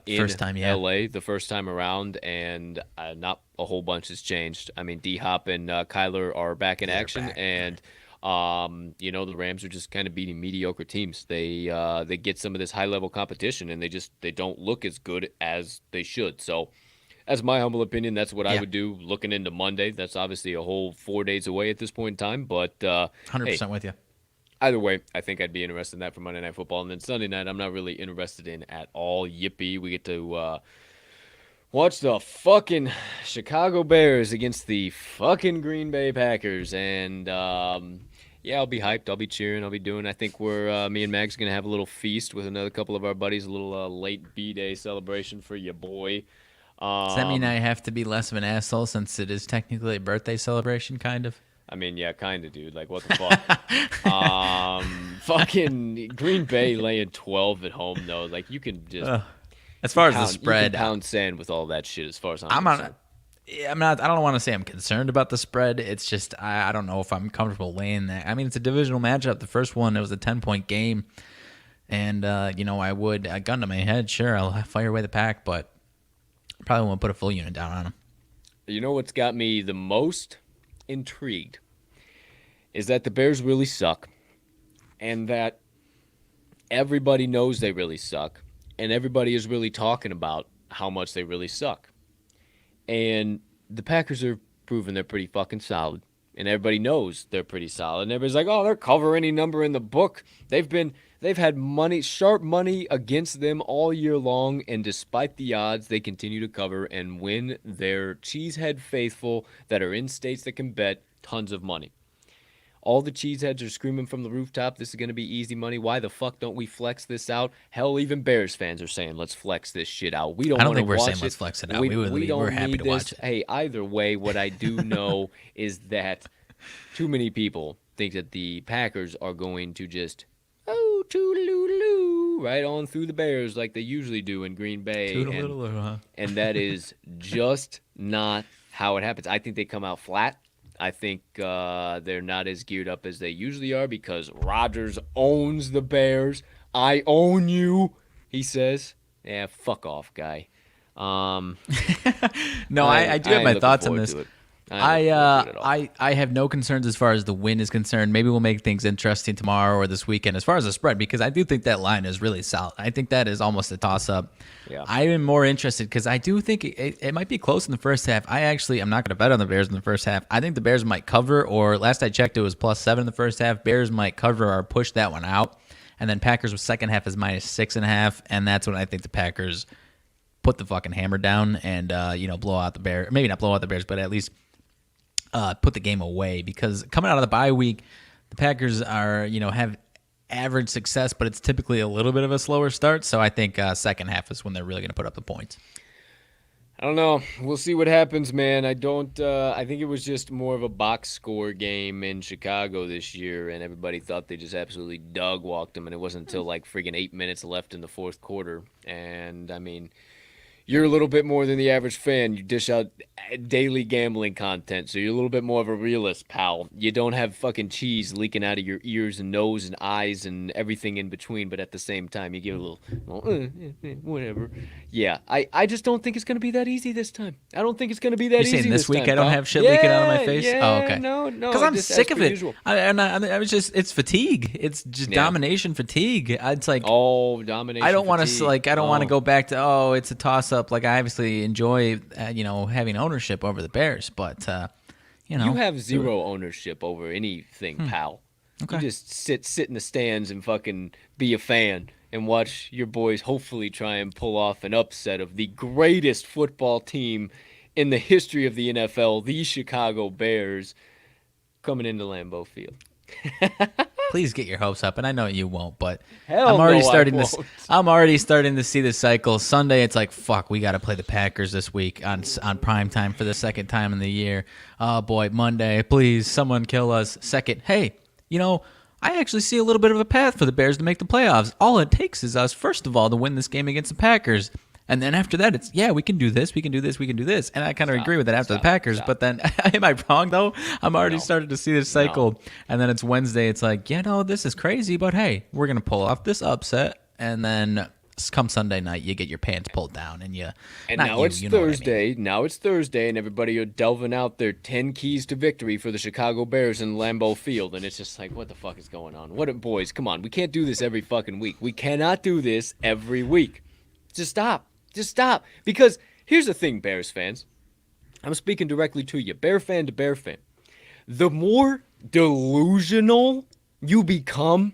in first time, LA the first time around, and not a whole bunch has changed. I mean, D-Hop and Kyler are back in action, and The Rams are just kind of beating mediocre teams. They get some of this high level competition, and they don't look as good as they should. So, as my humble opinion, that's what I would do looking into Monday. That's obviously a whole 4 days away at this point in time, but 100% with you. Either way, I think I'd be interested in that for Monday Night Football. And then Sunday night, I'm not really interested in at all. Yippee. We get to watch the fucking Chicago Bears against the fucking Green Bay Packers. And, I'll be hyped. I'll be cheering. I'll be doing. I think me and Mags going to have a little feast with another couple of our buddies, a little late B-Day celebration for your boy. Does that mean I have to be less of an asshole since it is technically a birthday celebration, kind of? I mean, yeah, kind of, dude. Like, what the fuck? Fucking Green Bay laying 12 at home, though. Like, you can just... as far as the spread... You can pound sand with all that shit as far as I'm concerned. I don't want to say I'm concerned about the spread. It's just, I don't know if I'm comfortable laying that. I mean, it's a divisional matchup. The first one, it was a 10-point game. And, I would, a gun to my head, sure, I'll fire away the pack, but probably won't put a full unit down on them. You know what's got me the most intrigued is that the Bears really suck, and that everybody knows they really suck, and everybody is really talking about how much they really suck. And the Packers are proving they're pretty fucking solid, and everybody knows they're pretty solid. And everybody's like, "Oh, they'll cover any number in the book." They've had sharp money against them all year long, and despite the odds, they continue to cover and win their cheesehead faithful that are in states that can bet tons of money. All the cheeseheads are screaming from the rooftop, this is going to be easy money. Why the fuck don't we flex this out? Hell, even Bears fans are saying, let's flex this shit out. We don't want to watch it. I don't think we're saying let's flex it out. We're happy to watch it. Hey, either way, what I do know is that too many people think that the Packers are going to just, toodaloo, right on through the Bears like they usually do in Green Bay. And that is just not how it happens. I think they come out flat. I think they're not as geared up as they usually are because Rodgers owns the Bears. I own you, he says. Yeah, fuck off, guy. No, I do have my thoughts on this. I have no concerns as far as the win is concerned. Maybe we'll make things interesting tomorrow or this weekend as far as the spread, because I do think that line is really solid. I think that is almost a toss-up. Yeah. I am more interested because I do think it might be close in the first half. I'm not going to bet on the Bears in the first half. I think the Bears might cover, or last I checked, it was +7 in the first half. Bears might cover or push that one out. And then Packers with second half is -6.5, and that's when I think the Packers put the fucking hammer down and blow out the Bears. Maybe not blow out the Bears, but at least put the game away, because coming out of the bye week, the Packers are, have average success, but it's typically a little bit of a slower start. So I think second half is when they're really going to put up the points. I don't know. We'll see what happens, man. I think it was just more of a box score game in Chicago this year, and everybody thought they just absolutely dog walked them, and it wasn't until like friggin' 8 minutes left in the fourth quarter. And I mean, you're a little bit more than the average fan. You dish out daily gambling content, so you're a little bit more of a realist, pal. You don't have fucking cheese leaking out of your ears and nose and eyes and everything in between, but at the same time, you give a little, whatever. Yeah, I just don't think it's going to be that easy this time. I don't think it's going to be that easy this time. You're saying this week I don't have shit leaking out of my face? Oh, okay. No. Because I'm sick of it. It's fatigue. It's just domination fatigue. It's like, domination. I don't want to want to go back to it's a toss up. Like, I obviously enjoy having ownership over the Bears, but you have zero ownership over anything, pal. Okay. You just sit in the stands and fucking be a fan and watch your boys hopefully try and pull off an upset of the greatest football team in the history of the NFL, the Chicago Bears, coming into Lambeau Field. Please get your hopes up, and I know you won't, but I'm already starting to see the cycle. Sunday, it's like, fuck, we got to play the Packers this week on prime time for the second time in the year. Oh boy, Monday, please, someone kill us. Second, hey, I actually see a little bit of a path for the Bears to make the playoffs. All it takes is us, first of all, to win this game against the Packers. And then after that, it's, we can do this, we can do this, we can do this. And I kind of agree with that after the Packers. But then, am I wrong, though? I'm already starting to see this cycle. No. And then it's Wednesday. It's like, this is crazy. But, hey, we're going to pull off this upset. And then come Sunday night, you get your pants pulled down and you. And not now you, it's you know what I mean. Thursday. Now it's Thursday, and everybody are delving out their 10 keys to victory for the Chicago Bears in Lambeau Field, and it's just like, what the fuck is going on? Boys, come on, we can't do this every fucking week. We cannot do this every week. Just stop. Just stop. Because here's the thing, Bears fans. I'm speaking directly to you, Bear fan to Bear fan. The more delusional you become,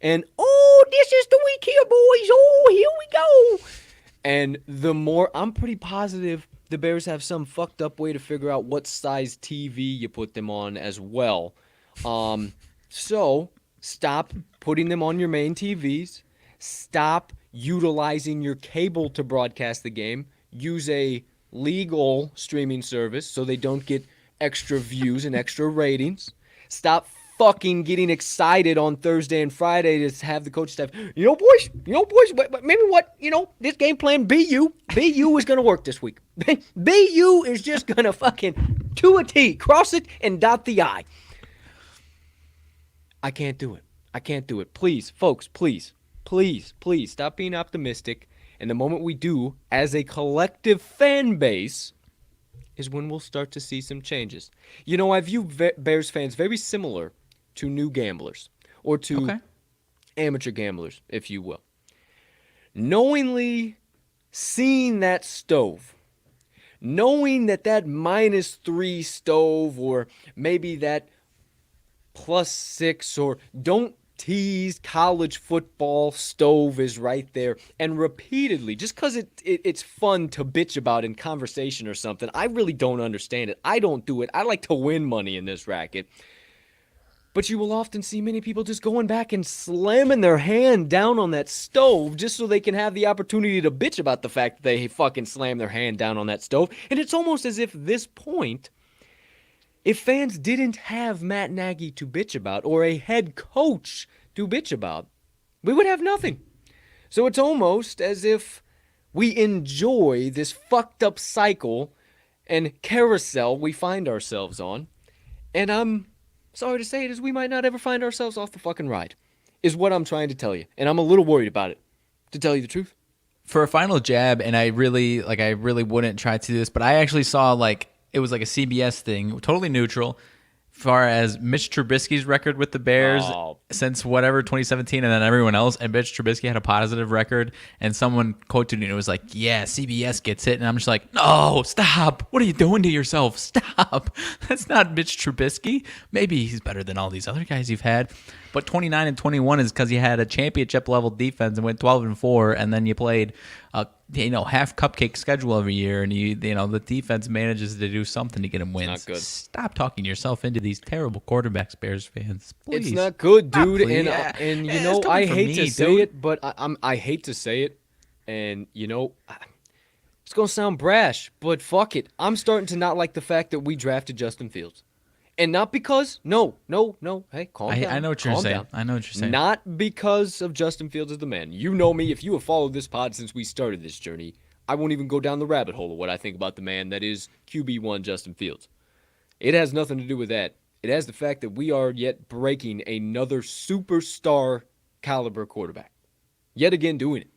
and, oh, this is the week here, boys. Oh, here we go. And the more, I'm pretty positive the Bears have some fucked up way to figure out what size TV you put them on as well. So stop putting them on your main TVs. Stop utilizing your cable to broadcast the game. Use a legal streaming service so they don't get extra views and extra ratings. Stop fucking getting excited on Thursday and Friday to have the coach staff. Boys, maybe this game plan BU is going to work this week. BU is just going to fucking to a T, cross it and dot the I. I can't do it. Please, folks, please stop being optimistic. And the moment we do, as a collective fan base, is when we'll start to see some changes. I view Bears fans very similar to new gamblers, or to amateur gamblers, if you will. Knowingly seeing that stove, knowing that -3 stove, or maybe that +6, or don't tease college football stove is right there, and repeatedly, just because it's fun to bitch about in conversation or something. I really don't understand it. I don't do it. I like to win money in this racket. But you will often see many people just going back and slamming their hand down on that stove just so they can have the opportunity to bitch about the fact that they fucking slammed their hand down on that stove. And it's almost as if this point, if fans didn't have Matt Nagy to bitch about, or a head coach to bitch about, we would have nothing. So it's almost as if we enjoy this fucked up cycle and carousel we find ourselves on. And I'm sorry to say it, is we might not ever find ourselves off the fucking ride, is what I'm trying to tell you. And I'm a little worried about it, to tell you the truth. For a final jab, and I really wouldn't try to do this, but I actually saw it was like a CBS thing, totally neutral, as far as Mitch Trubisky's record with the Bears since 2017, and then everyone else. And Mitch Trubisky had a positive record, and someone quoted it and it was like, yeah, CBS gets it. And I'm just like, no, stop. What are you doing to yourself? Stop. That's not Mitch Trubisky. Maybe he's better than all these other guys you've had. But 29-21 is because you had a championship level defense and went 12-4, and then you played half cupcake schedule every year, and the defense manages to do something to get them wins. Not good. Stop talking yourself into these terrible quarterbacks, Bears fans. Please. It's not good, dude. I hate to say it, but I hate to say it, and it's gonna sound brash, but fuck it. I'm starting to not like the fact that we drafted Justin Fields. And not because, no, hey, calm down. I know what you're saying. Not because of Justin Fields as the man. You know me, if you have followed this pod since we started this journey, I won't even go down the rabbit hole of what I think about the man that is QB1 Justin Fields. It has nothing to do with that. It has the fact that we are yet breaking another superstar caliber quarterback. Yet again doing it.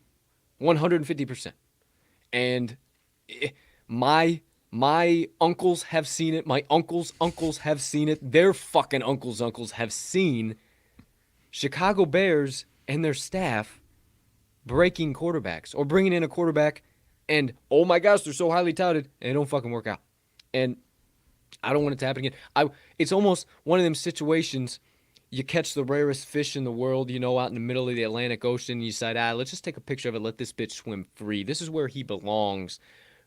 150%. And my uncles have seen it. My uncles' uncles have seen it. Their fucking uncles' have seen Chicago Bears and their staff breaking quarterbacks or bringing in a quarterback and, oh my gosh, they're so highly touted and they don't fucking work out. And I don't want it to happen again. It's almost one of them situations, you catch the rarest fish in the world, out in the middle of the Atlantic Ocean. You decide, let's just take a picture of it. Let this bitch swim free. This is where he belongs.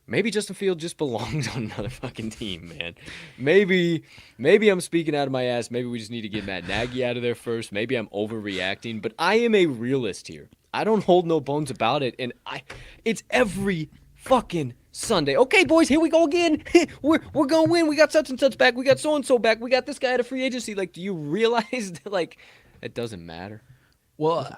Maybe Justin Fields just belongs on another fucking team, man. Maybe I'm speaking out of my ass. Maybe we just need to get Matt Nagy out of there first. Maybe I'm overreacting, but I am a realist here. I don't hold no bones about it, and it's every fucking Sunday. Okay, boys, here we go again. We're gonna win. We got such and such back. We got so and so back. We got this guy at a free agency. Do you realize that it doesn't matter? Well,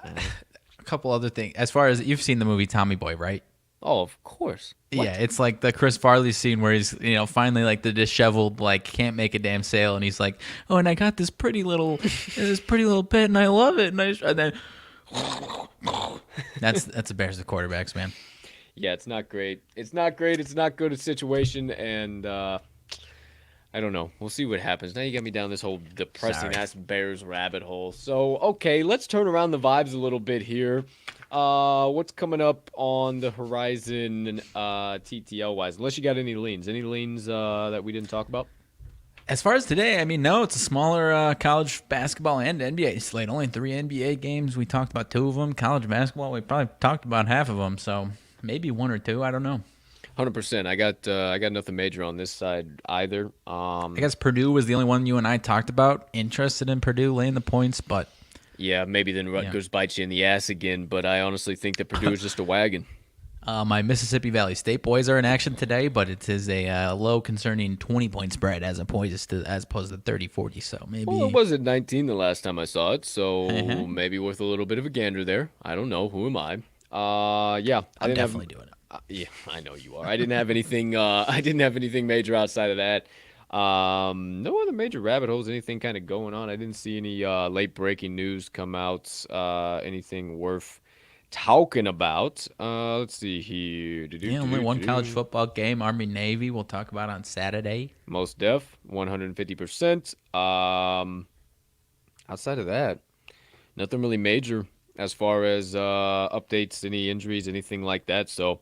a couple other things. As far as you've seen the movie Tommy Boy, right? Oh, of course. What? Yeah, it's like the Chris Farley scene where he's, finally the disheveled, can't make a damn sale, and he's like, oh, and I got this pretty little bit, and I love it, and then, That's the Bears, the quarterbacks, man. Yeah, it's not great. It's not great. It's not good a situation, and I don't know. We'll see what happens. Now you got me down this whole depressing-ass Bears rabbit hole. So, okay, let's turn around the vibes a little bit here. What's coming up on the horizon TTL-wise? Unless you got any leans. Any leans that we didn't talk about? As far as today, I mean, no, it's a smaller college basketball and NBA slate. Only 3 NBA games. We talked about 2 of them. College basketball, we probably talked about half of them. So maybe 1 or 2. I don't know. 100%. I got nothing major on this side either. I guess Purdue was the only one you and I talked about. Interested in Purdue laying the points, but yeah, maybe then Rutgers bites you in the ass again. But I honestly think that Purdue is just a wagon. My Mississippi Valley State boys are in action today, but it is a low concerning 20-point spread as opposed to 30-40. So maybe. Well, it was at 19 the last time I saw it, so maybe worth a little bit of a gander there. I don't know. Who am I? Yeah, I'm definitely doing it. Yeah, I know you are. I didn't have anything. I didn't have anything major outside of that. No other major rabbit holes. Anything kind of going on? I didn't see any late breaking news come out. Anything worth talking about? Let's see here. Yeah, only one college football game. Army Navy. We'll talk about on Saturday. Most def, 150%. Outside of that, nothing really major as far as updates, any injuries, anything like that. So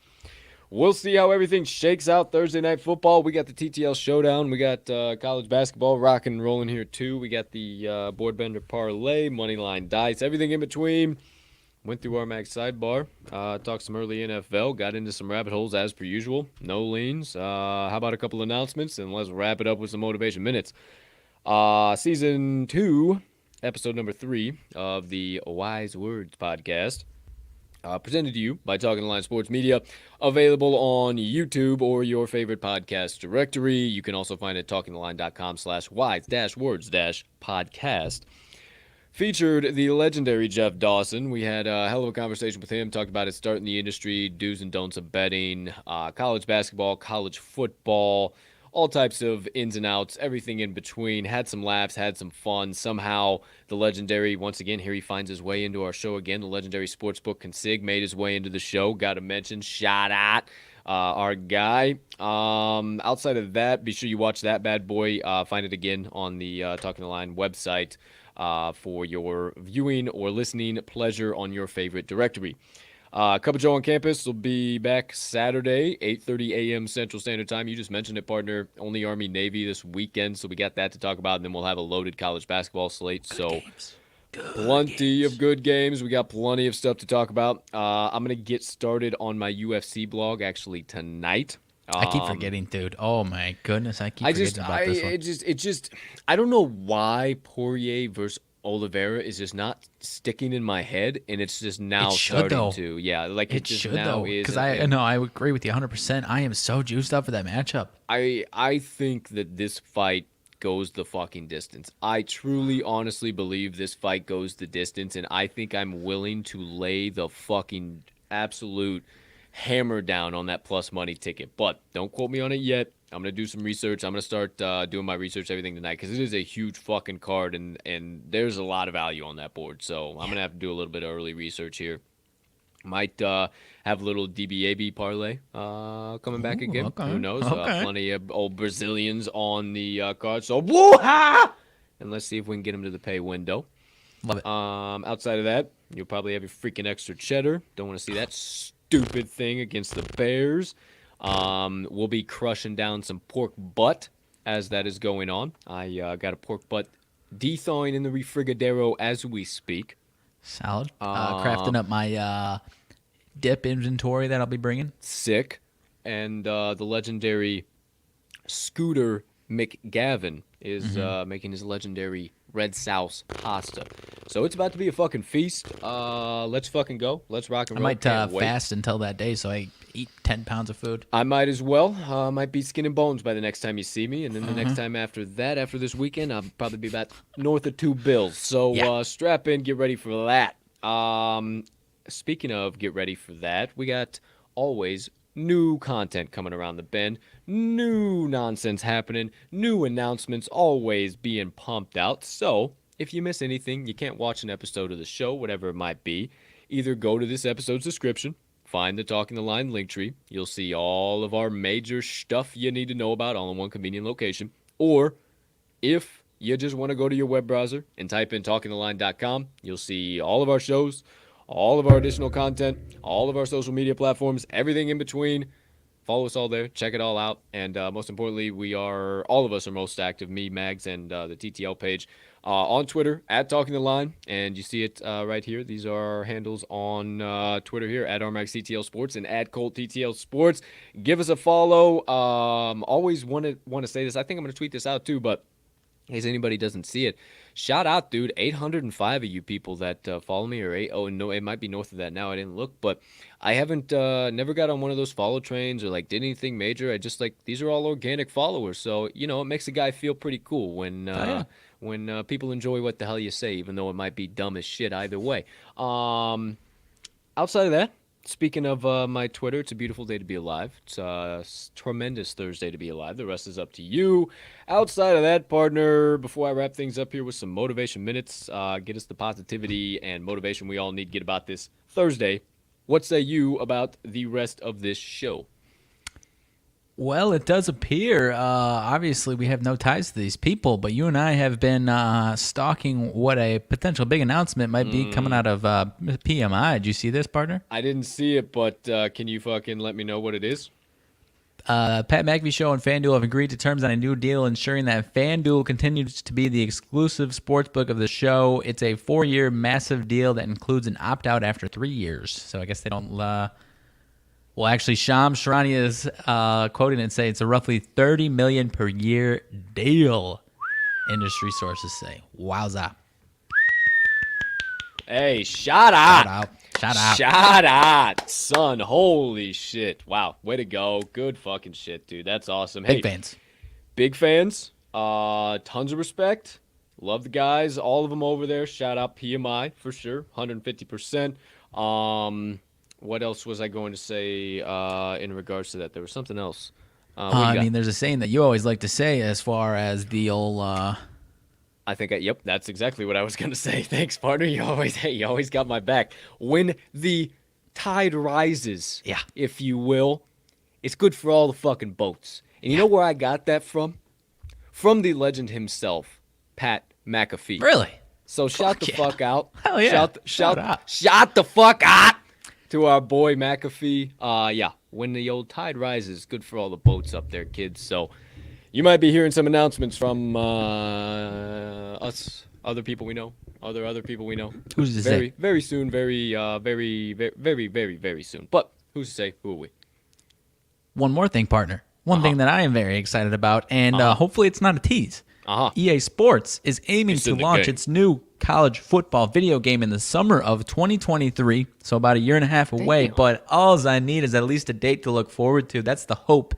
we'll see how everything shakes out Thursday night football. We got the TTL Showdown. We got college basketball rocking and rolling here too. We got the Board Bender Parlay, Moneyline Dice, everything in between. Went through RMags Sidebar, talked some early NFL, got into some rabbit holes as per usual. No leans. How about a couple announcements, and let's wrap it up with some motivation minutes. Season 2, episode number 3 of the Wise Words podcast. Presented to you by Talking the Line Sports Media, available on YouTube or your favorite podcast directory. You can also find it at talkingtheline.com/wise-words-podcast. Featured the legendary Jeff Dawson. We had a hell of a conversation with him, talked about his start in the industry, do's and don'ts of betting, college basketball, college football, all types of ins and outs, everything in between. Had some laughs, had some fun. Somehow, the legendary, once again, here he finds his way into our show again. The legendary sportsbook Consig made his way into the show. Got to mention, shout out our guy. Outside of that, be sure you watch that bad boy. Find it again on the Talking the Line website for your viewing or listening pleasure on your favorite directory. Cup of Joe on campus will be back Saturday, 8:30 a.m. Central Standard Time. You just mentioned it, partner. Only Army Navy this weekend, so we got that to talk about, and then we'll have a loaded college basketball slate. Plenty of good games. We got plenty of stuff to talk about. I'm going to get started on my UFC blog actually tonight. I keep forgetting, dude. Oh my goodness, I keep forgetting about this one. It just, I don't know why Poirier versus Oliveira is just not sticking in my head, and it's just now starting to. Yeah, like it just should now though, is. because I agree with you 100%. I am so juiced up for that matchup. I think that this fight goes the fucking distance. I truly, honestly believe this fight goes the distance, and I think I'm willing to lay the fucking absolute hammer down on that plus money ticket. But don't quote me on it yet. I'm going to do some research. I'm going to start doing my research, everything tonight, because it is a huge fucking card, and there's a lot of value on that board. So I'm going to have to do a little bit of early research here. Might have a little DBAB parlay coming back again. Okay. Who knows? Okay. Plenty of old Brazilians on the card. So, woo-ha! And let's see if we can get them to the pay window. Love it. Outside of that, you'll probably have your freaking extra cheddar. Don't want to see that stupid thing against the Bears. We'll be crushing down some pork butt as that is going on. I got a pork butt de-thawing in the refrigeradero as we speak. Solid. Crafting up my dip inventory that I'll be bringing. Sick. And the legendary Scooter McGavin is making his legendary red sauce pasta. So it's about to be a fucking feast. Let's fucking go. Let's rock and I roll. might fast until that day so I eat 10 pounds of food. I might as well. Might be skin and bones by the next time you see me. And then the next time after that, after this weekend, I'll probably be about north of $2 So strap in, get ready for that. Speaking of get ready for that, we got always new content coming around the bend, new nonsense happening, new announcements always being pumped out. So if you miss anything, you can't watch an episode of the show, whatever it might be, either go to this episode's description, find the Talking the Line link tree. You'll see all of our major stuff you need to know about all in one convenient location. Or if you just want to go to your web browser and type in talkingtheline.com, you'll see all of our shows, all of our additional content, all of our social media platforms, everything in between. Follow us all there. Check it all out. And most importantly, all of us are most active, me, Mags, and the TTL page on Twitter, at Talking the Line. And you see it right here. These are our handles on Twitter here, at RMags TTL Sports and at Colt TTL Sports. Give us a follow. Always want to say this. I think I'm going to tweet this out too, but in case anybody doesn't see it, shout out, dude. 805 of you people that follow me, or no, it might be north of that now. I didn't look, but I haven't never got on one of those follow trains or like did anything major. I just these are all organic followers, so it makes a guy feel pretty cool when people enjoy what the hell you say, even though it might be dumb as shit either way. Outside of that, speaking of my Twitter, it's a beautiful day to be alive. It's a tremendous Thursday to be alive. The rest is up to you. Outside of that, partner, before I wrap things up here with some motivation minutes, get us the positivity and motivation we all need to get about this Thursday. What say you about the rest of this show? Well, it does appear, obviously, we have no ties to these people, but you and I have been stalking what a potential big announcement might be coming out of PMI. Did you see this, partner? I didn't see it, but can you fucking let me know what it is? Pat McAfee Show and FanDuel have agreed to terms on a new deal ensuring that FanDuel continues to be the exclusive sportsbook of the show. It's a 4-year massive deal that includes an opt-out after 3 years. So I guess they don't... Well, actually, Shams Charania is quoting and saying it's a roughly $30 million per year deal. Industry sources say, "Wowza!" Hey, shout out, son! Holy shit! Wow, way to go! Good fucking shit, dude. That's awesome. Big fans. Big fans. Tons of respect. Love the guys, all of them over there. Shout out PMI for sure, 150%. What else was I going to say in regards to that? There was something else. There's a saying that you always like to say as far as the old... I think, yep, that's exactly what I was going to say. Thanks, partner. You always got my back. When the tide rises, if you will, it's good for all the fucking boats. And you know where I got that from? From the legend himself, Pat McAfee. Really? So shout the fuck out. Hell yeah. Shout the fuck out to our boy McAfee. When the old tide rises, good for all the boats up there, kids. So you might be hearing some announcements from us, other people we know, other people we know. Who's to say? Very soon, very soon. But who's to say? Who are we? One more thing, partner. One thing that I am very excited about, and hopefully it's not a tease. EA Sports is aiming to launch its new college football video game in the summer of 2023, so about a year and a half away. But all I need is at least a date to look forward to. That's the hope.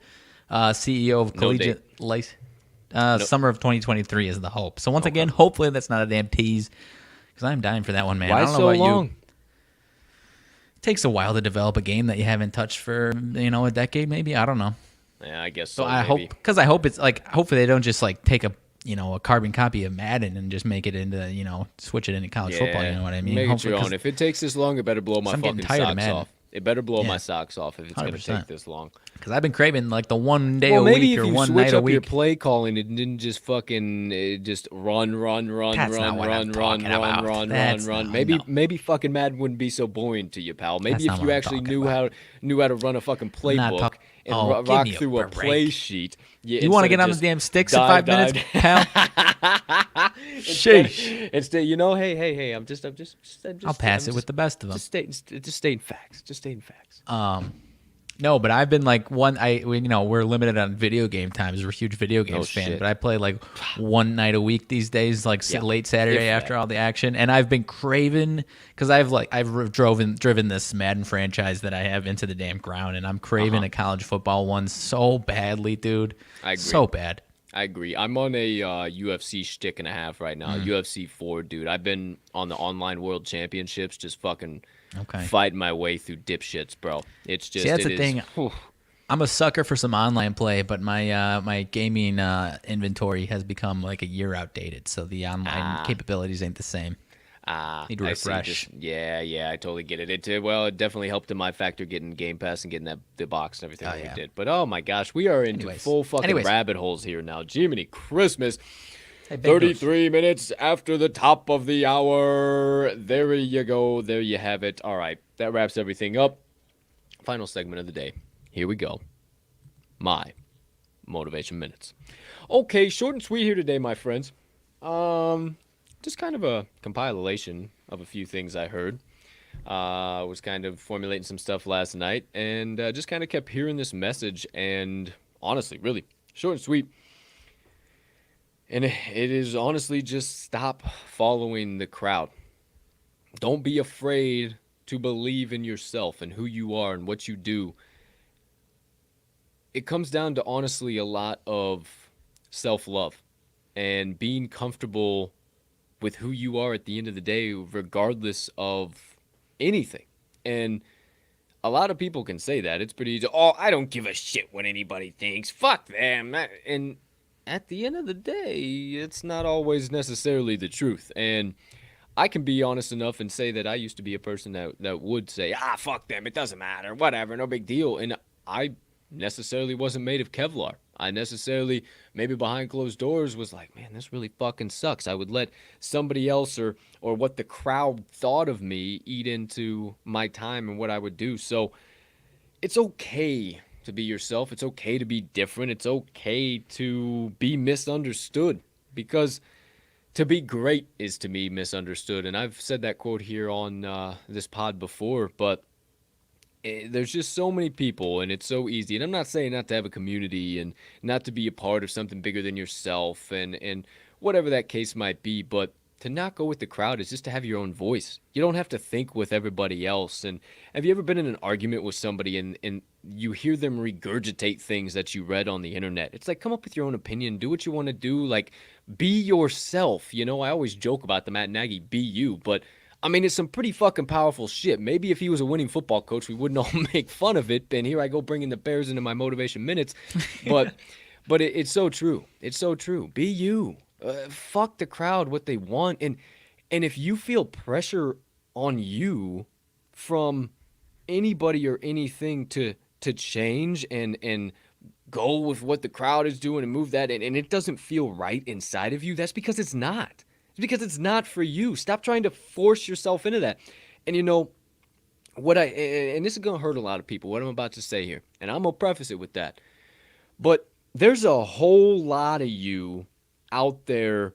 CEO of Collegiate Lice. Summer of 2023 is the hope. So once again, hopefully that's not a damn tease, because I'm dying for that one, man. Why I don't know so about long? you. It takes a while to develop a game that you haven't touched for a decade, maybe. I don't know. Yeah, I guess so. I hope it's hopefully they don't just take a carbon copy of Madden and just make it into switch it into college football. You know what I mean? Make it your own. If it takes this long, it better blow my fucking socks off. It better blow my socks off if it's going to take this long. Because I've been craving the one day a week or one night a week. Maybe if you switch up your play calling and didn't just fucking just run. Maybe fucking Madden wouldn't be so boring to you, pal. Maybe if you actually knew how to run a fucking playbook and rock through a play sheet. You want to get on the damn sticks in 5 minutes, pal? Sheesh. Instead, hey, I'm just I'll pass it with the best of them. Just stating facts. No, but I've been we're limited on video game times. We're huge video games fans, but I play one night a week these days, late Saturday after all the action. And I've been craving, because I've driven this Madden franchise that I have into the damn ground, and I'm craving a college football one so badly, dude. I agree. So bad. I agree. I'm on a UFC shtick and a half right now. UFC 4, dude. I've been on the online world championships, just fucking fighting my way through dipshits, bro. It's just that's the thing. I'm a sucker for some online play, but my gaming inventory has become like a year outdated, so the online capabilities ain't the same. Need to I see. refresh. Yeah, I totally get it. It definitely helped in my factor getting Game Pass and getting the box and everything Oh that we yeah. did. But oh my gosh, we are into full fucking Anyways. rabbit holes here now. Jiminy Christmas. Hey, big 33 minutes after the top of the hour. There you go. There you have it. All right, that wraps everything up. Final segment of the day. Here we go. My motivation minutes. Okay, short and sweet here today, my friends. Just kind of a compilation of a few things I heard. Was kind of formulating some stuff last night and just kind of kept hearing this message. And honestly, really short and sweet. And it is honestly just stop following the crowd. Don't be afraid to believe in yourself and who you are and what you do. It comes down to honestly a lot of self-love and being comfortable with who you are at the end of the day, regardless of anything. And a lot of people can say that. It's pretty easy. Oh, I don't give a shit what anybody thinks. Fuck them. And at the end of the day, it's not always necessarily the truth. And I can be honest enough and say that I used to be a person that would say, fuck them. It doesn't matter. Whatever. No big deal. And I necessarily wasn't made of Kevlar. I necessarily, maybe behind closed doors, was like, man, this really fucking sucks. I would let somebody else or what the crowd thought of me eat into my time and what I would do. So it's okay to be yourself. It's okay to be different. It's okay to be misunderstood, because to be great is to be misunderstood. And I've said that quote here on this pod before, but there's just so many people, and it's so easy. And I'm not saying not to have a community and not to be a part of something bigger than yourself and whatever that case might be, but to not go with the crowd is just to have your own voice. You don't have to think with everybody else. And have you ever been in an argument with somebody and you hear them regurgitate things that you read on the internet? It's like, come up with your own opinion. Do what you want to do. Like, be yourself. You know, I always joke about the Matt Nagy, be you, but I mean, it's some pretty fucking powerful shit. Maybe if he was a winning football coach, we wouldn't all make fun of it. And here I go bringing the Bears into my motivation minutes. But it's so true. It's so true. Be you. Fuck the crowd, what they want. And if you feel pressure on you from anybody or anything to change and go with what the crowd is doing and move that, and it doesn't feel right inside of you, that's because it's not. Because it's not for you. Stop trying to force yourself into that. And you know, and this is going to hurt a lot of people, what I'm about to say here. And I'm going to preface it with that. But there's a whole lot of you out there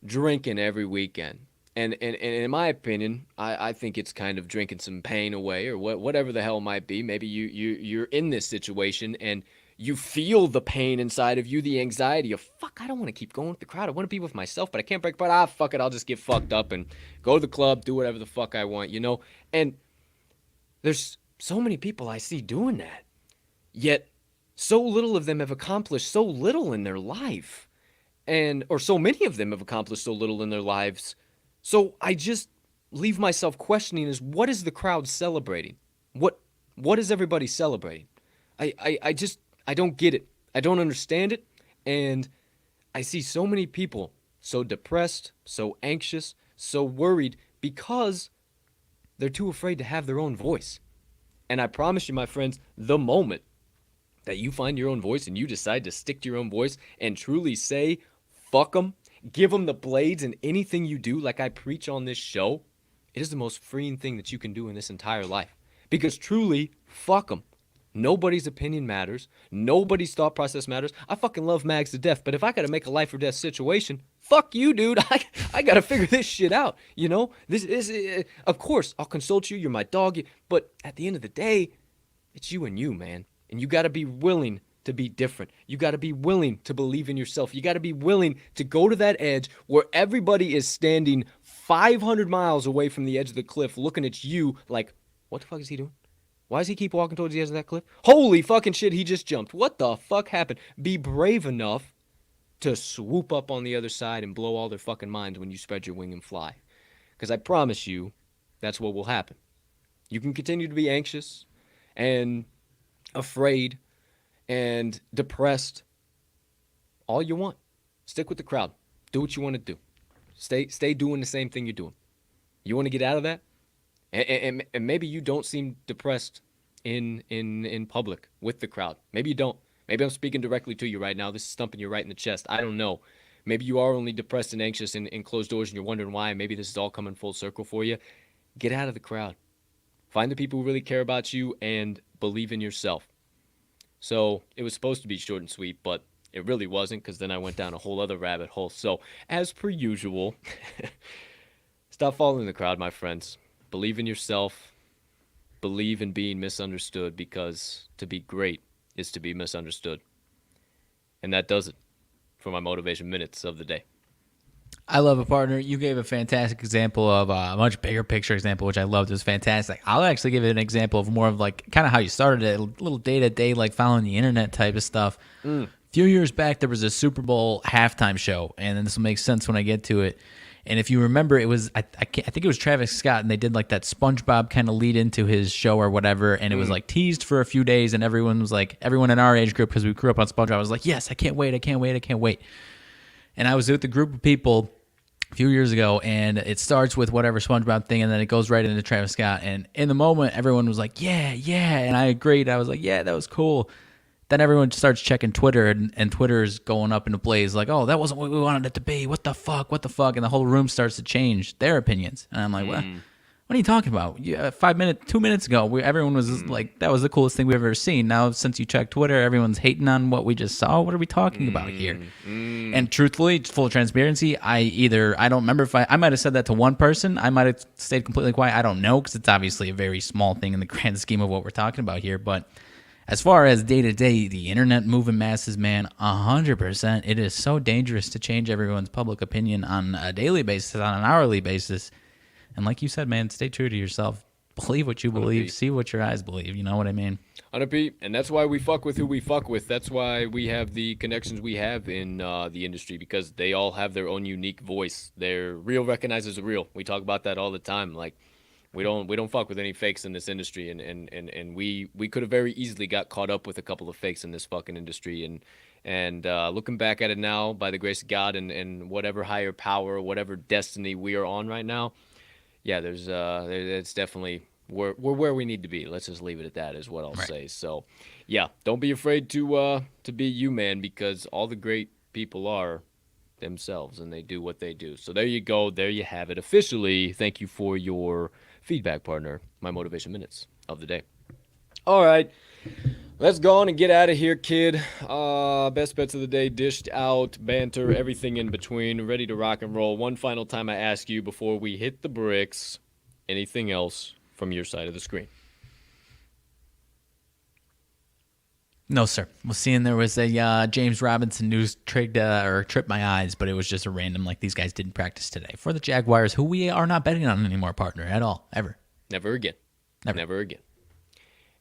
drinking every weekend. And in my opinion, I think it's kind of drinking some pain away or whatever the hell it might be. Maybe you're in this situation and you feel the pain inside of you, the anxiety of, fuck, I don't want to keep going with the crowd. I want to be with myself, but I can't break apart. Fuck it, I'll just get fucked up and go to the club, do whatever the fuck I want, you know? And there's so many people I see doing that, yet so little of them have accomplished so little in their life. Or so many of them have accomplished so little in their lives. So I just leave myself questioning is, what is the crowd celebrating? What is everybody celebrating? I don't get it. I don't understand it. And I see so many people so depressed, so anxious, so worried because they're too afraid to have their own voice. And I promise you, my friends, the moment that you find your own voice and you decide to stick to your own voice and truly say, fuck them, give them the blades in anything you do, like I preach on this show, it is the most freeing thing that you can do in this entire life. Because truly, fuck them. Nobody's opinion matters. Nobody's thought process matters. I fucking love Mags to death, but if I gotta make a life or death situation, fuck you, dude. I gotta figure this shit out. You know, this is of course I'll consult you. You're my dog, but at the end of the day, it's you and you, man. And you gotta be willing to be different. You gotta be willing to believe in yourself. You gotta be willing to go to that edge where everybody is standing 500 miles away from the edge of the cliff, looking at you like, what the fuck is he doing? Why does he keep walking towards the edge of that cliff? Holy fucking shit, he just jumped. What the fuck happened? Be brave enough to swoop up on the other side and blow all their fucking minds when you spread your wing and fly. Because I promise you, that's what will happen. You can continue to be anxious and afraid, and depressed, all you want. Stick with the crowd. Do what you want to do. Stay doing the same thing you're doing. You want to get out of that? And maybe you don't seem depressed in public with the crowd. Maybe you don't. Maybe I'm speaking directly to you right now. This is stumping you right in the chest. I don't know. Maybe you are only depressed and anxious in closed doors and you're wondering why. Maybe this is all coming full circle for you. Get out of the crowd. Find the people who really care about you and believe in yourself. So it was supposed to be short and sweet, but it really wasn't, because then I went down a whole other rabbit hole. So as per usual, stop following the crowd, my friends. Believe in yourself. Believe in being misunderstood, because to be great is to be misunderstood. And that does it for my motivation minutes of the day. I love a partner. You gave a fantastic example of a much bigger picture example, which I loved. It was fantastic. I'll actually give it an example of more of like kind of how you started it, a little day-to-day, like following the internet type of stuff. A few years back, there was a Super Bowl halftime show, and then this will make sense when I get to it. And if you remember, it was I think it was Travis Scott, and they did like that SpongeBob kind of lead into his show or whatever, and it was like teased for a few days, and everyone in our age group, because we grew up on SpongeBob, was like, yes, I can't wait. And I was with a group of people a few years ago, and it starts with whatever SpongeBob thing, and then it goes right into Travis Scott. And in the moment, everyone was like, yeah, and I agreed. I was like, yeah, that was cool. Then everyone starts checking Twitter, and Twitter's going up in a blaze like, oh, that wasn't what we wanted it to be. What the fuck? And the whole room starts to change their opinions. And I'm like, what are you talking about? 2 minutes ago, everyone was like, that was the coolest thing we've ever seen. Now, since you check Twitter, everyone's hating on what we just saw. What are we talking about here? And truthfully, full transparency, I don't remember if I might have said that to one person. I might have stayed completely quiet. I don't know, because it's obviously a very small thing in the grand scheme of what we're talking about here. But as far as day-to-day, the internet moving masses, man, 100%, it is so dangerous to change everyone's public opinion on a daily basis, on an hourly basis. And like you said, man, stay true to yourself. Believe what you believe. See what your eyes believe. You know what I mean? 100%. And that's why we fuck with who we fuck with. That's why we have the connections we have in the industry, because they all have their own unique voice. They're real recognizes a real. We talk about that all the time. Like, we don't fuck with any fakes in this industry. And we could have very easily got caught up with a couple of fakes in this fucking industry. And looking back at it now, by the grace of God and whatever higher power, whatever destiny we are on right now, yeah, it's definitely we're where we need to be. Let's just leave it at that, is what I'll say. So, yeah, don't be afraid to be you, man, because all the great people are themselves, and they do what they do. So there you go. There you have it. Officially, thank you for your feedback, partner. My motivation minutes of the day. All right. Let's go on and get out of here, kid. Best bets of the day dished out, banter, everything in between, ready to rock and roll. One final time I ask you before we hit the bricks, anything else from your side of the screen? No, sir. Well, seeing there was a James Robinson news tripped my eyes, but it was just a random, like, these guys didn't practice today. For the Jaguars, who we are not betting on anymore, partner, at all, ever. Never again. Never again.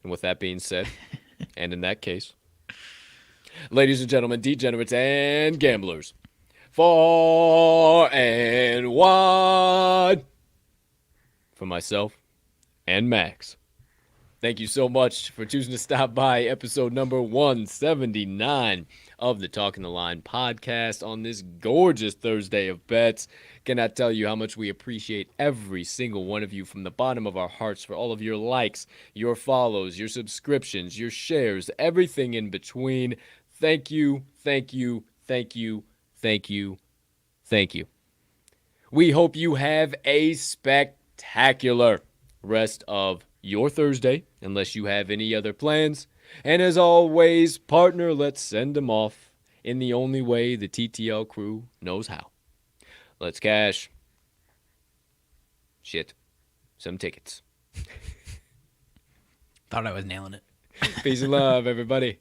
And with that being said, and in that case, ladies and gentlemen, degenerates and gamblers, far and wide, for myself and Max, thank you so much for choosing to stop by episode number 179 of the Talking the Line podcast on this gorgeous Thursday of bets. Cannot tell you how much we appreciate every single one of you from the bottom of our hearts for all of your likes, your follows, your subscriptions, your shares, everything in between. Thank you, thank you, thank you, thank you, thank you. We hope you have a spectacular rest of your Thursday, unless you have any other plans. And as always, partner, let's send them off in the only way the TTL crew knows how. Let's cash some tickets. Thought I was nailing it. Peace and love, everybody.